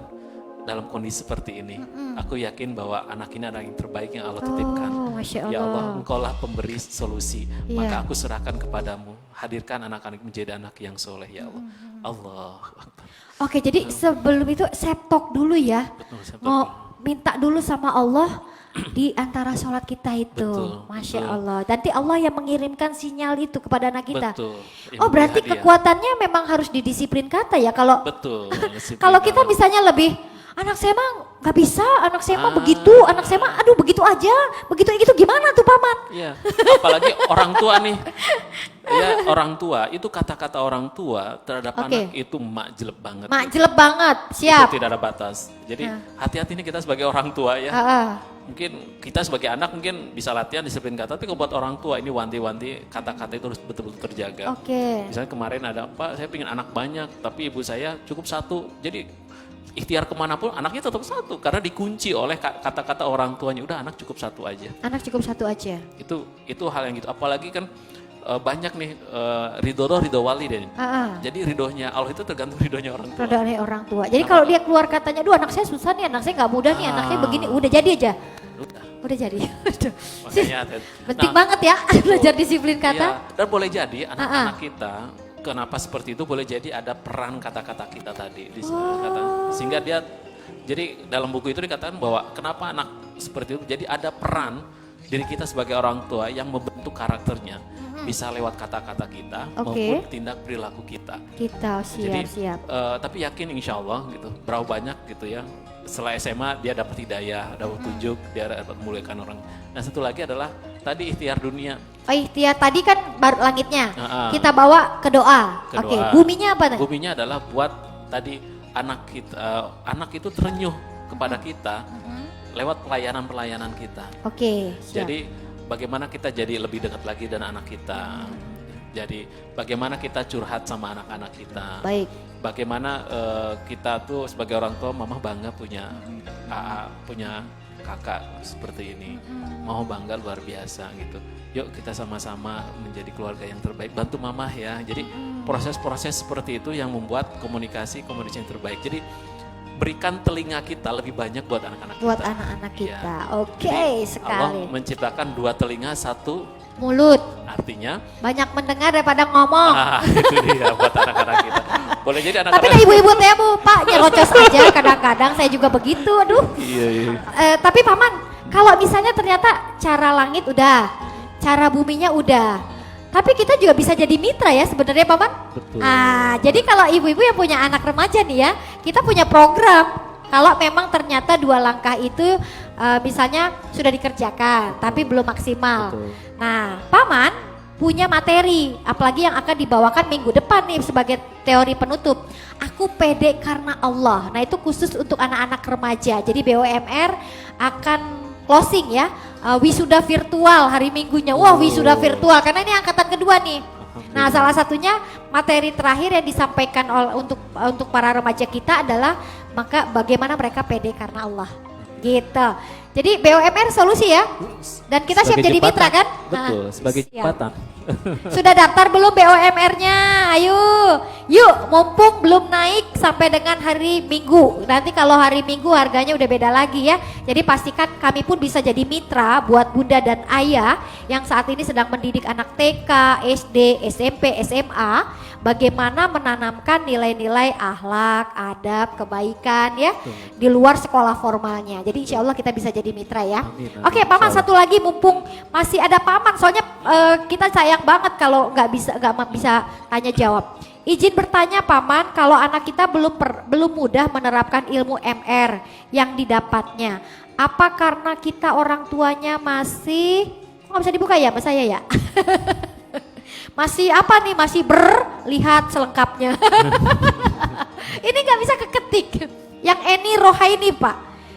dalam kondisi seperti ini. Aku yakin bahwa anak ini adalah yang terbaik yang Allah titipkan. Oh, Masya Ya Allah, Allah. Engkaulah pemberi solusi. Iya. Maka aku serahkan kepadamu. Hadirkan anak-anak menjadi anak yang soleh ya Allah. Allah Akbar. Oke, jadi sebelum itu self talk dulu ya. Betul, self talk Mau dulu. minta dulu sama Allah di antara sholat kita itu. Betul, Masya betul. Allah. Nanti Allah yang mengirimkan sinyal itu kepada anak kita. Betul. Oh, berarti Hadiah. kekuatannya memang harus didisiplin kata ya. Kalau Betul. kalau kita misalnya lebih, anak saya mah nggak bisa, anak saya mah begitu, anak saya mah aduh begitu aja, begitu gitu gimana tuh paman? Iya, apalagi orang tua nih. Ya, orang tua, itu kata-kata orang tua terhadap Oke. anak itu jelek banget. Mak gitu. jelek banget, siap. Itu tidak ada batas. Jadi hati-hati nih kita sebagai orang tua ya. Ah. Mungkin kita sebagai anak mungkin bisa latihan disiplin kata, tapi kalau buat orang tua ini wanti-wanti kata-kata itu harus betul-betul terjaga. Oke. Misalnya kemarin ada apa, saya pengen anak banyak, tapi ibu saya cukup satu. Jadi ikhtiar kemanapun anaknya tetap satu, karena dikunci oleh kata-kata orang tuanya. Udah anak cukup satu aja. Anak cukup satu aja. Itu hal yang gitu. Apalagi kan banyak nih ridho wali deh. Jadi ridhonya Allah itu tergantung ridhonya orang tua. Dari orang tua. Jadi kalau dia keluar katanya, "Duh, anak saya susah nih, anak saya nggak mudah nih, anak saya begini." Udah jadi aja. Udah jadi. Makanya Penting banget ya belajar disiplin kata. Iya, dan boleh jadi anak-anak kita kenapa seperti itu, boleh jadi ada peran kata-kata kita tadi di kata, sehingga dia, jadi dalam buku itu dikatakan bahwa kenapa anak seperti itu, jadi ada peran diri kita sebagai orang tua yang membentuk karakternya, bisa lewat kata-kata kita maupun tindak perilaku kita. Kita Jadi siap. tapi yakin insya Allah gitu, berapa banyak gitu ya, setelah SMA dia dapat hidayah, dapat tunjuk, dia dapat memuliakan orang. Nah satu lagi adalah tadi ikhtiar dunia. Oh, ikhtiar tadi kan baru langitnya. Heeh. Kita bawa ke doa. Ke Oke, doa. buminya apa nih? Buminya adalah buat tadi anak kita, anak itu terenyuh kepada kita lewat pelayanan kita. Oke, siap. Jadi bagaimana kita jadi lebih dekat lagi dengan anak kita. Jadi bagaimana kita curhat sama anak-anak kita. Baik. Bagaimana kita tuh sebagai orang tua, mama bangga punya punya kakak seperti ini. Mau bangga luar biasa gitu. Yuk kita sama-sama menjadi keluarga yang terbaik. Bantu mama ya. Jadi proses-proses seperti itu yang membuat komunikasi yang terbaik. Jadi berikan telinga kita lebih banyak buat anak-anak kita. Buat anak-anak kita. Ya. Oke, Jadi, Allah sekali. menciptakan 2 telinga, 1 Mulut. artinya Banyak mendengar daripada ngomong. itu dia buat anak-anak kita. Boleh jadi Tapi anak-anak. ada ibu-ibu teh bu, Pak nyerocos aja kadang-kadang saya juga begitu, aduh. Iya. Tapi paman, kalau misalnya ternyata cara langit udah, cara buminya udah, tapi kita juga bisa jadi mitra ya sebenarnya paman. Betul. Jadi kalau ibu-ibu yang punya anak remaja nih ya, kita punya program. Kalau memang ternyata 2 langkah itu misalnya sudah dikerjakan, tapi belum maksimal. Betul. Nah, paman punya materi, apalagi yang akan dibawakan minggu depan nih sebagai teori penutup. Aku pede karena Allah. Nah itu khusus untuk anak-anak remaja. Jadi BOMR akan closing ya, wisuda virtual hari Minggunya. Wah wisuda virtual karena ini angkatan kedua nih. Nah salah satunya materi terakhir yang disampaikan untuk para remaja kita adalah maka bagaimana mereka pede karena Allah. Gitu. Jadi BOMR solusi ya. Dan kita siap Sebagai jadi mitra jembatan. kan? Betul, sebagai siap. jembatan. Sudah daftar belum BOMR-nya? Ayo, yuk mumpung belum naik sampai dengan hari Minggu. Nanti kalau hari Minggu harganya udah beda lagi ya. Jadi pastikan kami pun bisa jadi mitra buat bunda dan ayah yang saat ini sedang mendidik anak TK, SD, SMP, SMA. Bagaimana menanamkan nilai-nilai akhlak, adab, kebaikan ya di luar sekolah formalnya. Jadi insya Allah kita bisa jadi mitra ya. Amin, amin. Oke, paman Insya satu lagi mumpung masih ada paman, soalnya kita sayang banget kalau nggak bisa tanya jawab. izin bertanya Paman, kalau anak kita belum mudah menerapkan ilmu MR yang didapatnya, apa karena kita orang tuanya masih, kok nggak bisa dibuka ya Mbak saya ya? Masih apa nih, masih berlihat selengkapnya. Ini nggak bisa keketik. Yang Eni Rohaini Pak,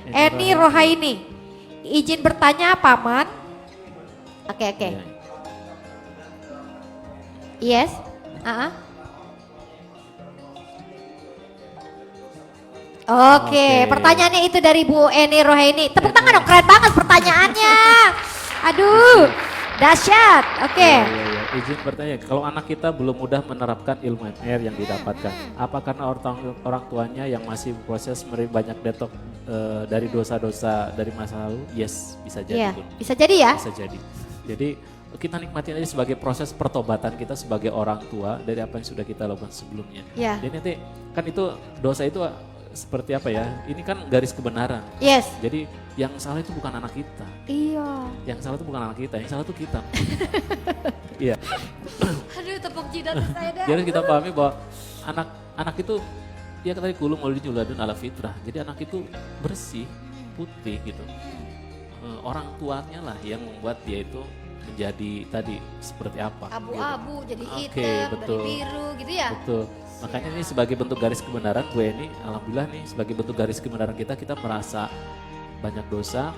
Eni Rohaini. Izin bertanya Paman. Oke. Iya. Yes. Oke, pertanyaannya itu dari Bu Eni Rohaini. Tepuk tangan dong, keren banget pertanyaannya. Aduh, dahsyat. Oke. Iya. Izin bertanya, kalau anak kita belum mudah menerapkan ilmu MR yang didapatkan, apa karena orang tuanya yang masih proses banyak detok dari dosa-dosa dari masa lalu? Yes, bisa jadi Iya, Bun. bisa jadi ya. Bisa jadi. Jadi kita nikmatin aja sebagai proses pertobatan kita sebagai orang tua dari apa yang sudah kita lakukan sebelumnya. Iya. Jadi nanti kan itu dosa itu seperti apa ya? Ini kan garis kebenaran. Yes. Jadi yang salah itu bukan anak kita. Iya. Yang salah itu bukan anak kita, yang salah itu kita. Iya. Aduh, tepuk jidat saya dah. Jadi kita pahami bahwa anak itu dia tadi kulum maulidin yuladun ala fitrah. Jadi anak itu bersih, putih gitu. Orang tuanya lah yang membuat dia itu menjadi tadi seperti apa. Abu-abu, gitu. jadi Oke, hitam, betul. jadi biru gitu ya. Betul. Makanya ini sebagai bentuk garis kebenaran gue ini, alhamdulillah nih sebagai bentuk garis kebenaran kita merasa banyak dosa,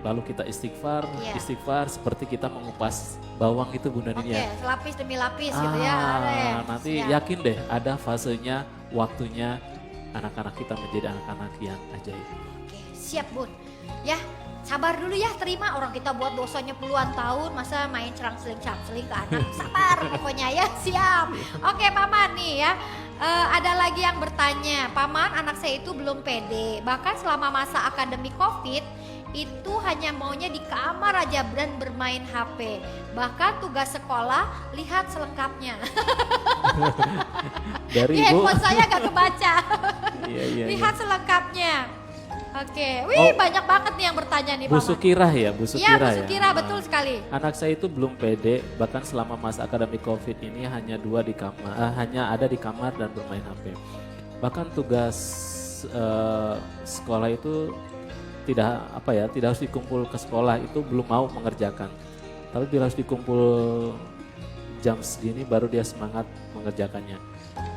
lalu kita istighfar, Iya. istighfar seperti kita mengupas bawang itu Bunda Oke, Nini ya. lapis demi lapis gitu ya. Ada ya. Nanti Siap. yakin deh ada fasenya, waktunya anak-anak kita menjadi anak-anak yang ajaib. Oke, siap Bun. Ya, sabar dulu ya, terima orang kita buat dosanya puluhan tahun, masa main cerang-seling ke anak. Sabar pokoknya ya, siap. Oke Paman nih ya, ada lagi yang bertanya, Paman anak saya itu belum pede, bahkan selama masa akademi COVID, itu hanya maunya di kamar aja dan bermain HP. Bahkan tugas sekolah lihat selengkapnya. Dari Di Ibu. handphone saya gak kebaca. Iya. Lihat selengkapnya. Oke, wih banyak banget nih yang bertanya nih Bu Paman. Sukirah ya, Bu Iya, Sukirah Bu ya. Sukira, betul sekali. Anak saya itu belum pede, bahkan selama masa akademi COVID ini hanya hanya ada di kamar dan bermain HP. Bahkan tugas sekolah itu tidak harus dikumpul ke sekolah, itu belum mau mengerjakan. Tapi bila harus dikumpul jam segini baru dia semangat mengerjakannya.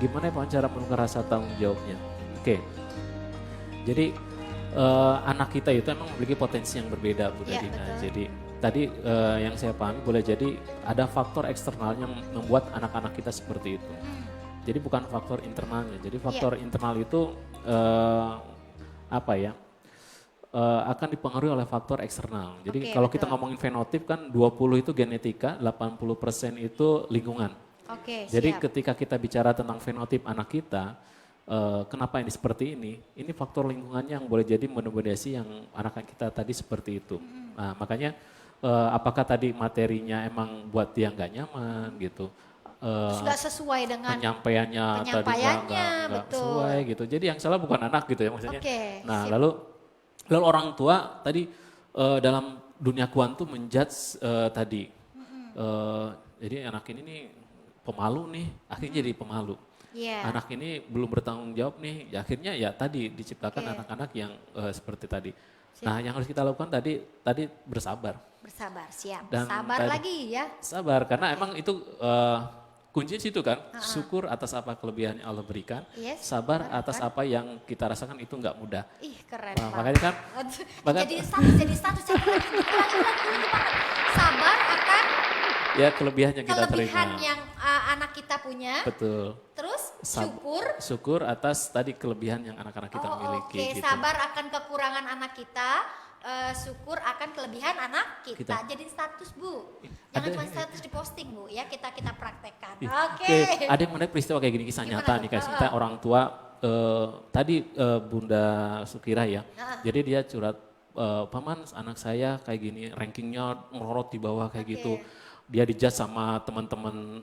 Gimana ya Pak cara menukar rasa tanggung jawabnya? Oke. Jadi anak kita itu emang memiliki potensi yang berbeda Bu Iya, Dadina. betul. Jadi tadi yang saya pahami boleh jadi ada faktor eksternal yang membuat anak-anak kita seperti itu. Jadi bukan faktor internalnya. Jadi faktor internal itu akan dipengaruhi oleh faktor eksternal. Jadi Oke, kalau kita betul. ngomongin fenotip kan 20 itu genetika, 80% itu lingkungan. Oke, Jadi siap. ketika kita bicara tentang fenotip anak kita, kenapa ini seperti ini faktor lingkungannya yang boleh jadi mendominasi yang anak kita tadi seperti itu. Nah, makanya apakah tadi materinya emang buat dia nggak nyaman gitu. Sudah sesuai dengan Penyampaiannya tadi penyampaiannya, nggak betul. sesuai gitu. Jadi yang salah bukan anak gitu ya maksudnya. Oke, Nah sip. lalu orang tua tadi dalam dunia kuantum menjudge tadi. Jadi anak ini nih pemalu nih, akhirnya jadi pemalu. Iya. Anak ini belum bertanggung jawab nih, ya akhirnya ya tadi diciptakan Oke. anak-anak yang seperti tadi. Nah yang harus kita lakukan tadi bersabar. Bersabar, siap. Dan Sabar tadi- lagi ya. Sabar karena emang itu kunci situ kan, syukur atas apa kelebihan yang Allah berikan, Yes, sabar benar, atas kan? apa yang kita rasakan itu nggak mudah. Ih, keren Nah, banget. makanya kan, Aduh, maka- jadi satu. Ulangi banget. Sabar akan Ya kelebihan yang kita kelebihan terima. yang anak kita punya. Betul. Terus Sab- syukur. Syukur atas tadi kelebihan yang anak-anak kita miliki. Oke, Gitu. sabar akan kekurangan anak kita. Syukur akan kelebihan anak kita. Kita. Jadi status Bu. Jangan Ada- cuma status di posting Bu ya, kita praktekkan. Ih, Oke. Ada yang menarik peristiwa kayak gini, kisah Gimana nyata tuh? nih guys. Kita orang tua tadi Bunda Sukira ya. Jadi dia curhat, paman anak saya kayak gini, rankingnya merorot di bawah kayak Oke. gitu. Dia dijudge sama teman-teman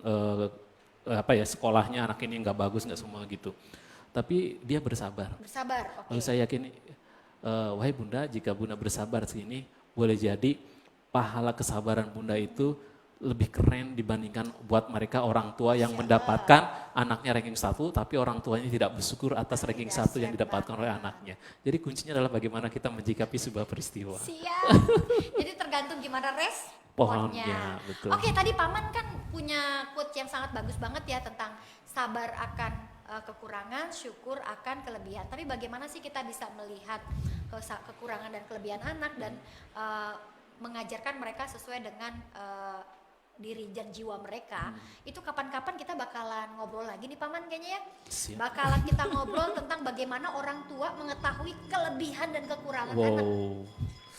sekolahnya, anak ini nggak bagus nggak semua gitu. Tapi dia bersabar. Bersabar. Oke. Lalu saya yakin, wahai Bunda, jika Bunda bersabar segini, boleh jadi pahala kesabaran Bunda itu lebih keren dibandingkan buat mereka orang tua yang mendapatkan anaknya ranking 1 tapi orang tuanya tidak bersyukur atas ranking 1 yang didapatkan oleh anaknya. Jadi kuncinya adalah bagaimana kita menyikapi sebuah peristiwa. Siap. Jadi tergantung gimana responnya. Pohonnya, betul. Oke, tadi Paman kan punya quote yang sangat bagus banget ya tentang sabar akan kekurangan, syukur akan kelebihan. Tapi bagaimana sih kita bisa melihat kekurangan dan kelebihan anak dan mengajarkan mereka sesuai dengan diri dan jiwa mereka. Itu kapan-kapan kita bakalan ngobrol lagi nih Paman kayaknya ya. Siap. Bakalan kita ngobrol tentang bagaimana orang tua mengetahui kelebihan dan kekurangan anak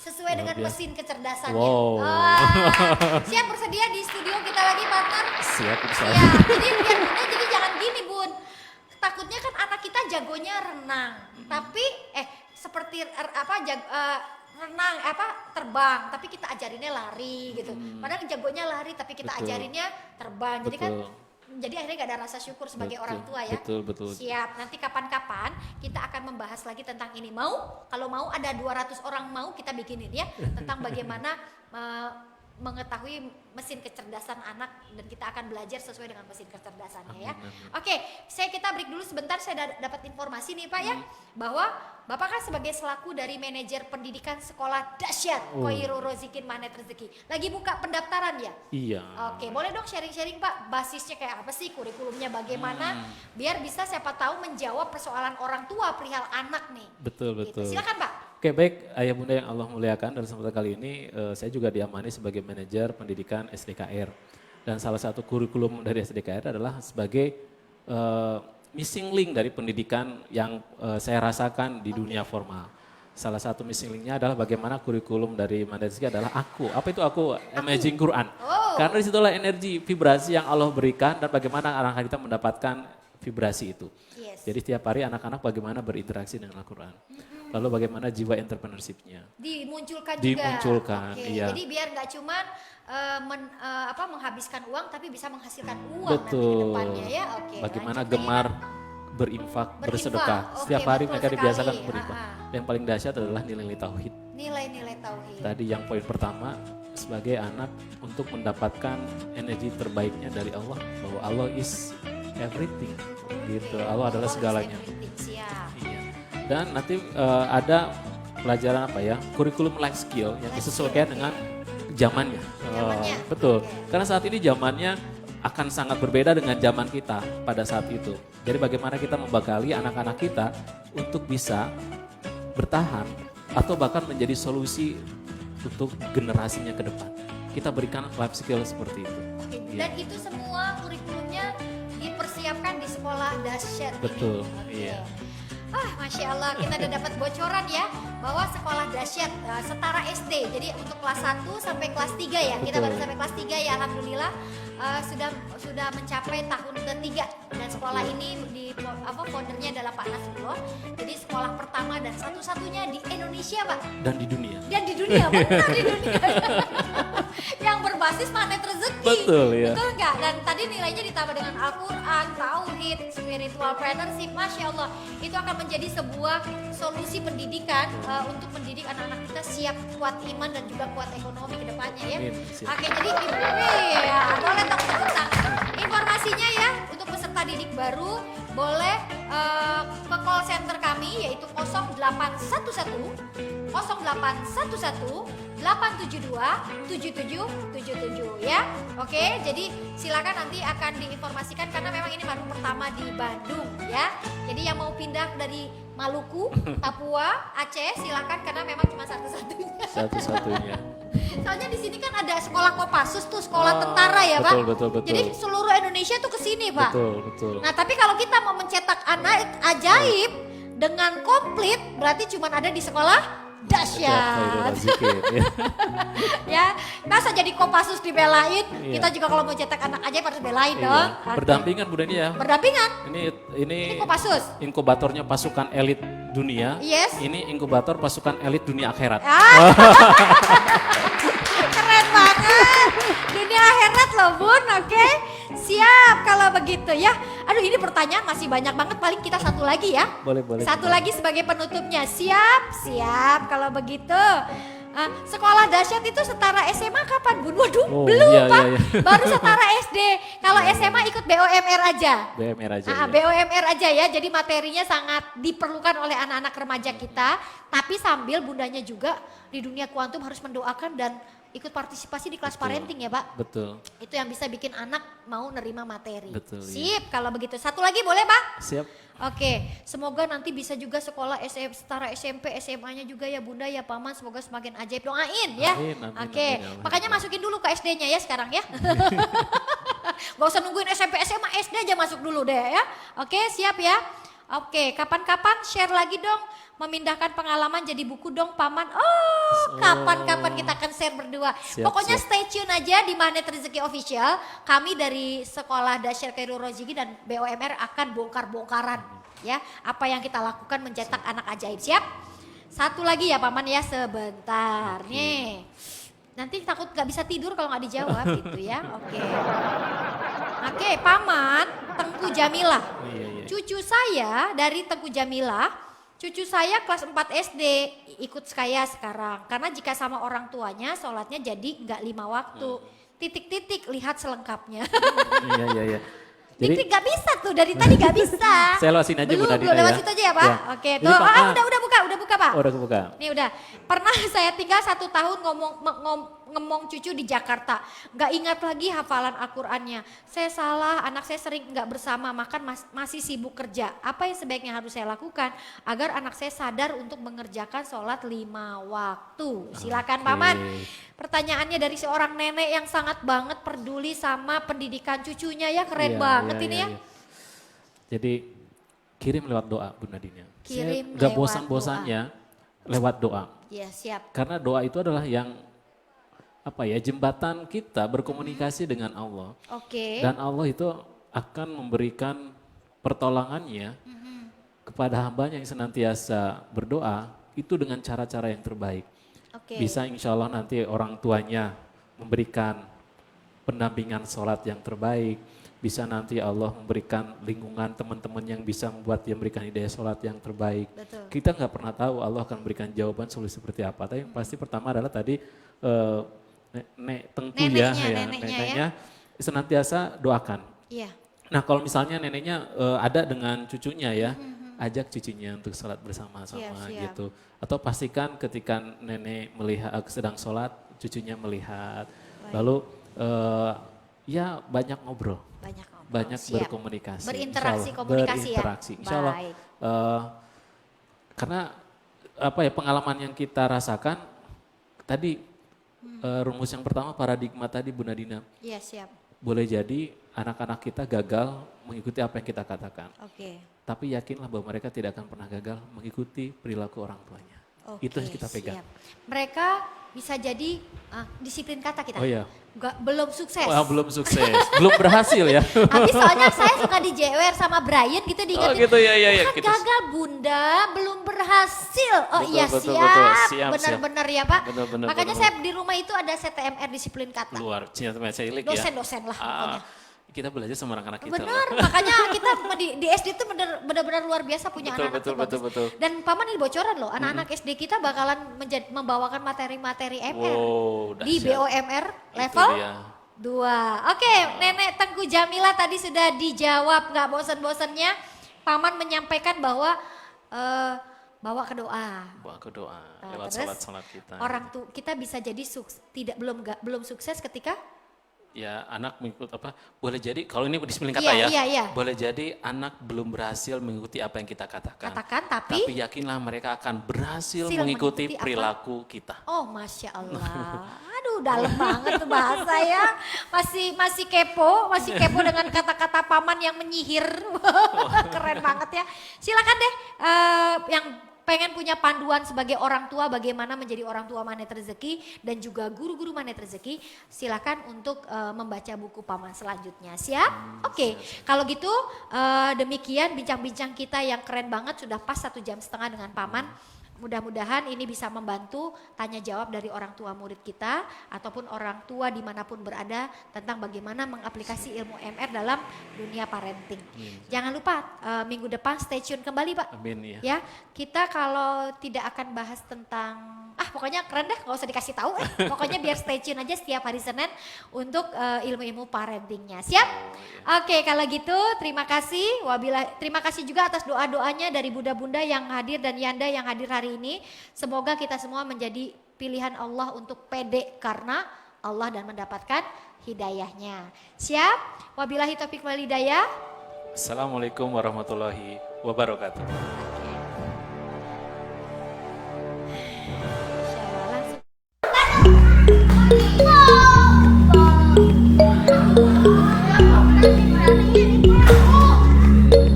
sesuai dengan biasa. mesin kecerdasannya. Wow. Siap bersedia di studio kita lagi partner? Siap, bisa. Ya, jadi biar Bunda jadi jangan gini Bun. Takutnya kan anak kita jagonya renang, tapi seperti renang terbang, tapi kita ajarinnya lari gitu. Padahal jagonya lari tapi kita Betul. ajarinnya terbang. Jadi kan Betul. akhirnya gak ada rasa syukur sebagai Betul, orang tua ya. betul. Siap. Nanti kapan-kapan kita akan membahas lagi tentang ini. Mau? Kalau mau ada 200 orang mau kita bikinin ya tentang bagaimana mengetahui mesin kecerdasan anak dan kita akan belajar sesuai dengan mesin kecerdasannya ya. Oke, kita break dulu sebentar. Saya dapat informasi nih Pak ya bahwa Bapak kan sebagai selaku dari manajer pendidikan sekolah dahsyat Khairul Rozikin Magnet Rezeki lagi buka pendaftaran ya? Iya. Oke, boleh dong sharing-sharing Pak, basisnya kayak apa sih, kurikulumnya bagaimana, biar bisa siapa tahu menjawab persoalan orang tua perihal anak nih. Betul. Gitu. Silakan Pak. Oke, baik Ayah Bunda yang Allah muliakan, dalam kesempatan kali ini saya juga diamani sebagai manajer pendidikan SDKR. Dan salah satu kurikulum dari SDKR adalah sebagai missing link dari pendidikan yang saya rasakan di dunia formal. Salah satu missing linknya adalah bagaimana kurikulum dari Magnet Rezeki adalah aku. Apa itu aku? Imagine Quran. Karena disitulah energi, vibrasi yang Allah berikan dan bagaimana anak-anak kita mendapatkan vibrasi itu. Yes. Jadi setiap hari anak-anak bagaimana berinteraksi dengan Al-Quran. Lalu bagaimana jiwa entrepreneurship-nya. Dimunculkan juga. Dimunculkan, Oke, iya. jadi biar nggak cuman menghabiskan uang tapi bisa menghasilkan uang nanti Betul. ke depannya ya. Oke. Bagaimana lanjut, gemar Naya. berinfak, Berinfak, bersedekah. oke, Setiap hari betul mereka sekali. dibiasakan berinfak. Ah, Yang paling dahsyat adalah nilai-nilai tauhid. Nilai-nilai tauhid. Tadi yang poin pertama sebagai anak untuk mendapatkan energi terbaiknya dari Allah, bahwa Allah is everything. Gitu. Allah adalah is segalanya. everything, siap. Iya. Dan nanti ada pelajaran apa ya? Kurikulum life skill yang disesuaikan dengan zamannya. Zamannya, Betul. oke. Karena saat ini zamannya akan sangat berbeda dengan zaman kita pada saat itu. Jadi bagaimana kita membekali anak-anak kita untuk bisa bertahan atau bahkan menjadi solusi untuk generasinya ke depan. Kita berikan life skill seperti itu. Oke, Iya. dan itu semua kurikulumnya dipersiapkan di sekolah dahsyat Betul, ini. Oke. iya. Masya Allah, kita udah dapat bocoran ya bahwa sekolah dahsyat setara SD. Jadi untuk kelas 1 sampai kelas 3 ya. Kita Betul. baru sampai kelas 3 ya, alhamdulillah sudah mencapai tahun ketiga dan sekolah ini foundernya adalah Pak Nasrullah. Jadi sekolah pertama dan satu-satunya di Indonesia, Pak. Dan di dunia. Dan di dunia, benar di dunia. Yang berbasis magnet rezeki. Betul, ya. Betul nggak? Dan tadi nilainya ditambah dengan Al-Quran, Tauhid, Spiritual Partnership. Masya Allah, itu akan menjadi sebuah solusi pendidikan untuk mendidik anak-anak kita siap kuat iman dan juga kuat ekonomi ke depannya ya. Amin, siap. Oke, jadi boleh tepuk tangan. Informasinya ya, untuk peserta didik baru boleh ke call center kami yaitu 0811 872 7777 ya. Oke, jadi silakan nanti akan diinformasikan karena memang ini baru pertama di Bandung ya. Jadi yang mau pindah dari Maluku, Papua, Aceh silakan karena memang cuma satu-satunya. Satu-satunya. Soalnya di sini kan ada sekolah Kopassus tuh, sekolah tentara ya, Pak. Betul. Jadi seluruh Indonesia tuh ke sini, Pak. Betul. Nah, tapi kalau kita mau mencetak anak ajaib dengan komplit berarti cuma ada di sekolah Khairul dahsyat. Rozikin, ya. Ya, masa jadi Kopassus dibelain, Iya. kita juga kalau mau cetak anak ajaib harus belain Iya. dong. Berdampingan Bunda ini ya. Berdampingan. Ini Kopassus. inkubatornya pasukan elit dunia. Yes. Ini inkubator pasukan elit dunia akhirat. Keren banget. Dunia akhirat loh Bun, oke? Siap kalau begitu ya. Aduh ini pertanyaan masih banyak banget, paling kita satu lagi ya. Boleh. Satu lagi sebagai penutupnya. Siap kalau begitu. Sekolah dahsyat itu setara SMA kapan Bun? Waduh, Oh, belum iya, Pak. iya, iya. Baru setara SD. Kalau SMA ikut BOMR aja. BMR aja. Ya. BOMR aja ya, jadi materinya sangat diperlukan oleh anak-anak remaja kita. Tapi sambil bundanya juga di dunia kuantum harus mendoakan dan ikut partisipasi di kelas Betul. parenting ya Pak. Betul. Itu yang bisa bikin anak mau nerima materi. Betul, Sip, kalau begitu. Satu lagi boleh Pak? Siap. Oke, semoga nanti bisa juga sekolah setara SMP, SMA-nya juga ya Bunda ya Paman, semoga semakin ajaib, doain ya. Amin, amin, Oke, amin, amin. makanya masukin dulu ke SD-nya ya sekarang ya. Gak usah nungguin SMP, SMA, SD aja masuk dulu deh ya. Oke, siap ya. Oke, kapan-kapan share lagi dong, memindahkan pengalaman jadi buku dong Paman. Oh, kapan-kapan kita akan share berdua. Siap, Pokoknya siap. stay tune aja di Magnet Rezeki Official. Kami dari Sekolah Dahsyat Khairul Roziki dan BOMR akan bongkar-bongkaran ya. Apa yang kita lakukan mencetak anak ajaib. Siap? Satu lagi ya Paman ya, sebentar. Nih. Nanti takut gak bisa tidur kalau gak dijawab gitu ya. Oke, Paman Tengku Jamilah. Iya, iya. Cucu saya dari Tengku Jamilah, cucu saya kelas 4 SD ikut saya sekarang. Karena jika sama orang tuanya sholatnya jadi nggak 5 waktu. Titik-titik lihat selengkapnya. Iya, iya, iya. Jadi Titik nggak bisa tuh, dari tadi nggak bisa. saya lewasin aja Bu Belum, Nadina lewat ya. situ aja ya Pak. Ya. Oke, Jadi, tuh. Pak, Udah buka Pak. Oh, udah kebuka. Nih udah, pernah saya tinggal 1 tahun ngomong cucu di Jakarta. Gak ingat lagi hafalan Al-Qur'annya. Saya salah, anak saya sering gak bersama, makan masih sibuk kerja. Apa yang sebaiknya harus saya lakukan agar anak saya sadar untuk mengerjakan sholat 5 waktu? Silakan Oke. Paman. Pertanyaannya dari seorang nenek yang sangat banget peduli sama pendidikan cucunya ya, keren Iya, banget iya, ini iya, ya. iya. Jadi kirim lewat doa Bu Nadina. Kirim Gak lewat bosan-bosannya lewat doa. Iya siap. Karena doa itu adalah yang jembatan kita berkomunikasi dengan Allah. Oke. Dan Allah itu akan memberikan pertolongannya kepada hambanya yang senantiasa berdoa itu dengan cara-cara yang terbaik. Oke. Bisa insya Allah nanti orang tuanya memberikan pendampingan sholat yang terbaik. Bisa nanti Allah memberikan lingkungan teman-teman yang bisa membuat dia memberikan ide sholat yang terbaik. Betul. Kita nggak pernah tahu Allah akan memberikan jawaban solusi seperti apa. Tapi yang pasti pertama adalah tadi Tengku neneknya senantiasa doakan. Iya. Nah kalau misalnya neneknya ada dengan cucunya ya, ajak cucunya untuk sholat bersama-sama Siap. gitu. Atau pastikan ketika nenek melihat sedang sholat, cucunya melihat. Lalu ya banyak ngobrol. Banyak Siap. berkomunikasi. Berinteraksi, Insya Allah. komunikasi ya? Berinteraksi. Insya Allah. Baik. Karena pengalaman yang kita rasakan tadi rumus yang pertama paradigma tadi Bu Nadina. Iya siap. Boleh jadi anak-anak kita gagal mengikuti apa yang kita katakan. Oke. Tapi yakinlah bahwa mereka tidak akan pernah gagal mengikuti perilaku orang tuanya. Oke, Itu yang kita pegang. siap. Mereka bisa jadi disiplin kata kita. Oh iya. Belum sukses. Wah belum sukses, belum berhasil ya. Tapi soalnya saya suka dijewer sama Brian gitu diingetin. Oh gitu ya, ya. Kan Kita, gagal Bunda, belum berhasil. Oh Betul, iya betul, siap. betul. Siap, Benar-benar ya Pak. Benar-benar, Makanya benar. saya di rumah itu ada CTMR disiplin kata. luar, Cina saya ilik ya. Dosen-dosen lah pokoknya. Kita belajar sama anak-anak kita. Benar, makanya kita di SD itu benar-benar luar biasa punya Betul, anak-anak betul, tuh bagus. betul. Dan Paman ini bocoran loh, anak-anak SD kita bakalan membawakan materi-materi MR Wow, di dahsyat. BOMR Itu level dia. 2. Oke, Nenek Tengku Jamila tadi sudah dijawab, nggak bosan-bosannya. Paman menyampaikan bahwa bawa ke doa. Bawa ke doa Nah, lewat terus sholat-sholat kita. Orang tuh kita bisa jadi belum sukses ketika Ya anak mengikut apa, boleh jadi kalau ini disiplin kata Iya, ya, iya. boleh jadi anak belum berhasil mengikuti apa yang kita katakan. tapi yakinlah mereka akan berhasil mengikuti mengikuti apa? perilaku kita. oh Masya Allah, aduh dalam banget tuh bahasa ya, masih kepo dengan kata-kata Paman yang menyihir, keren banget ya. Silakan deh yang pengen punya panduan sebagai orang tua bagaimana menjadi orang tua Magnet Rezeki dan juga guru-guru Magnet Rezeki, silakan untuk membaca buku Paman selanjutnya. Siap? Oke. Kalau gitu demikian bincang-bincang kita yang keren banget, sudah pas 1,5 jam dengan Paman. Mudah-mudahan ini bisa membantu tanya jawab dari orang tua murid kita ataupun orang tua dimanapun berada tentang bagaimana mengaplikasi ilmu MR dalam dunia parenting. Jangan lupa minggu depan stay tune kembali Pak. Amin ya. Ya, kita kalau tidak akan bahas tentang pokoknya keren deh, gak usah dikasih tahu. Pokoknya biar stay tune aja setiap hari Senin untuk ilmu-ilmu parentingnya. Siap? Oke, kalau gitu terima kasih. Terima kasih juga atas doa-doanya dari bunda-bunda yang hadir dan Yanda yang hadir hari ini. Semoga kita semua menjadi pilihan Allah untuk pede karena Allah dan mendapatkan hidayahnya. Siap? Wabillahi taufiq wal hidayah. Assalamualaikum warahmatullahi wabarakatuh.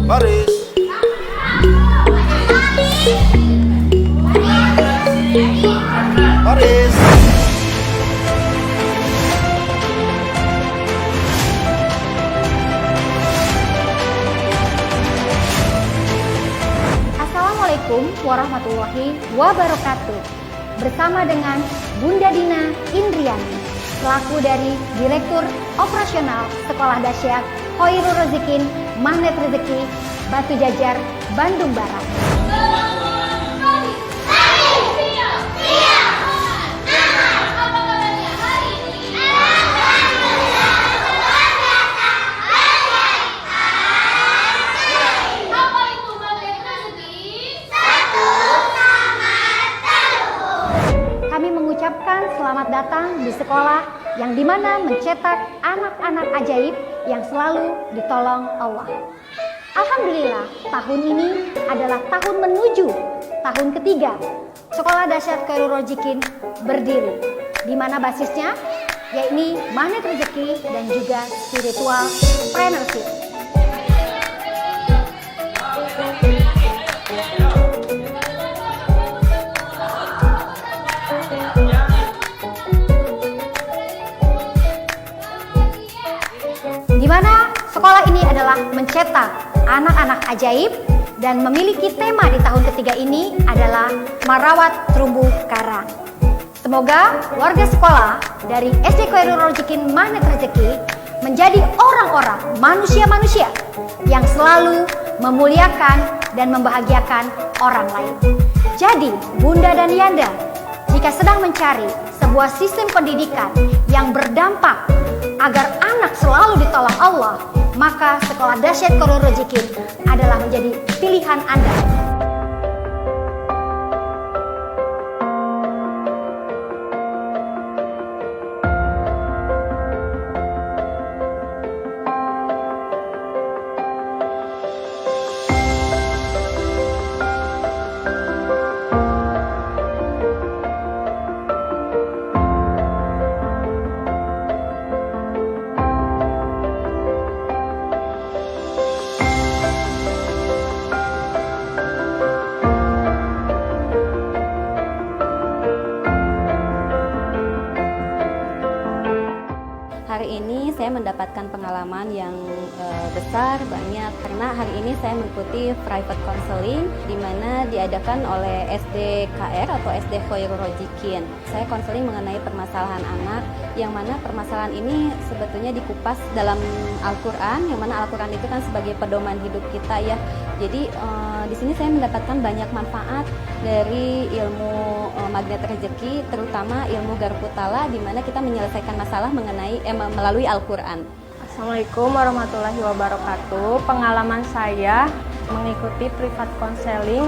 Baris. Baris. Assalamualaikum warahmatullahi wabarakatuh. Bersama dengan Bunda Dina Indriani, selaku dari Direktur Operasional Sekolah Dahsyat Khairul Rezekin Magnet Rezeki Batu Jajar, Bandung Barat. Kami mengucapkan selamat datang di sekolah yang dimana mencetak anak-anak ajaib yang selalu ditolong Allah. Alhamdulillah, tahun ini adalah tahun menuju tahun ketiga Sekolah Dahsyat Khairul Rezekin berdiri, di mana basisnya yakni magnet rezeki dan juga spiritual partnership. Di mana sekolah ini adalah mencetak anak-anak ajaib dan memiliki tema di tahun ketiga ini adalah merawat terumbu karang. Semoga warga sekolah dari SD Khairul Rezekin Magnet Rezeki menjadi orang-orang, manusia-manusia yang selalu memuliakan dan membahagiakan orang lain. Jadi, Bunda dan Yanda, jika sedang mencari sebuah sistem pendidikan yang berdampak agar anak selalu ditolong Allah, maka Sekolah Dahsyat Khairul Rezekin adalah menjadi pilihan Anda. Hari ini saya mendapatkan pengalaman yang besar, banyak, karena hari ini saya mengikuti private counseling di mana diadakan oleh SDKR atau SD Khairul Rezekin. Saya konseling mengenai permasalahan anak, yang mana permasalahan ini sebetulnya dikupas dalam Al-Quran, yang mana Al-Quran itu kan sebagai pedoman hidup kita ya. Jadi di sini saya mendapatkan banyak manfaat dari ilmu magnet rezeki, terutama ilmu Garputala, di mana kita menyelesaikan masalah melalui Al-Quran. Assalamualaikum warahmatullahi wabarakatuh. Pengalaman saya mengikuti private counseling,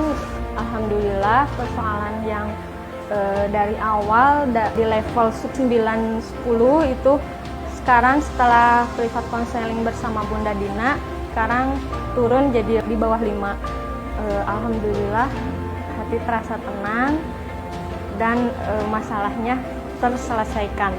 alhamdulillah persoalan yang dari awal di level 9-10 itu sekarang setelah private counseling bersama Bunda Dina, sekarang turun jadi di bawah 5. Alhamdulillah hati terasa tenang dan masalahnya terselesaikan.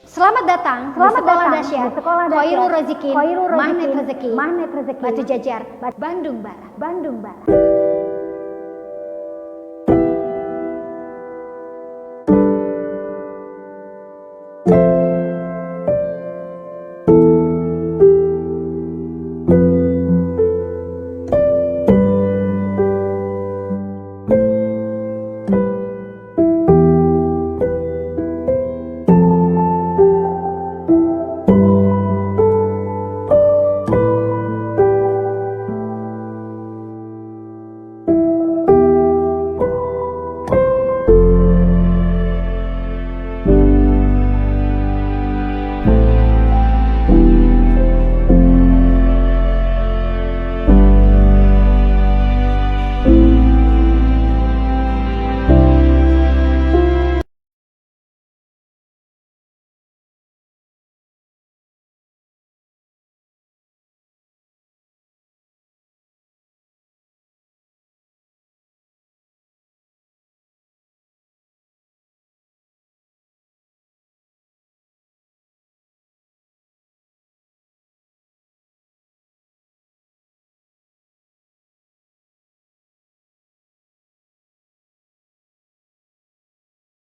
Selamat datang di Sekolah Dahsyat Khairul Rezekin, Magnet Rezeki, Batu Jajar, Bandung Barat.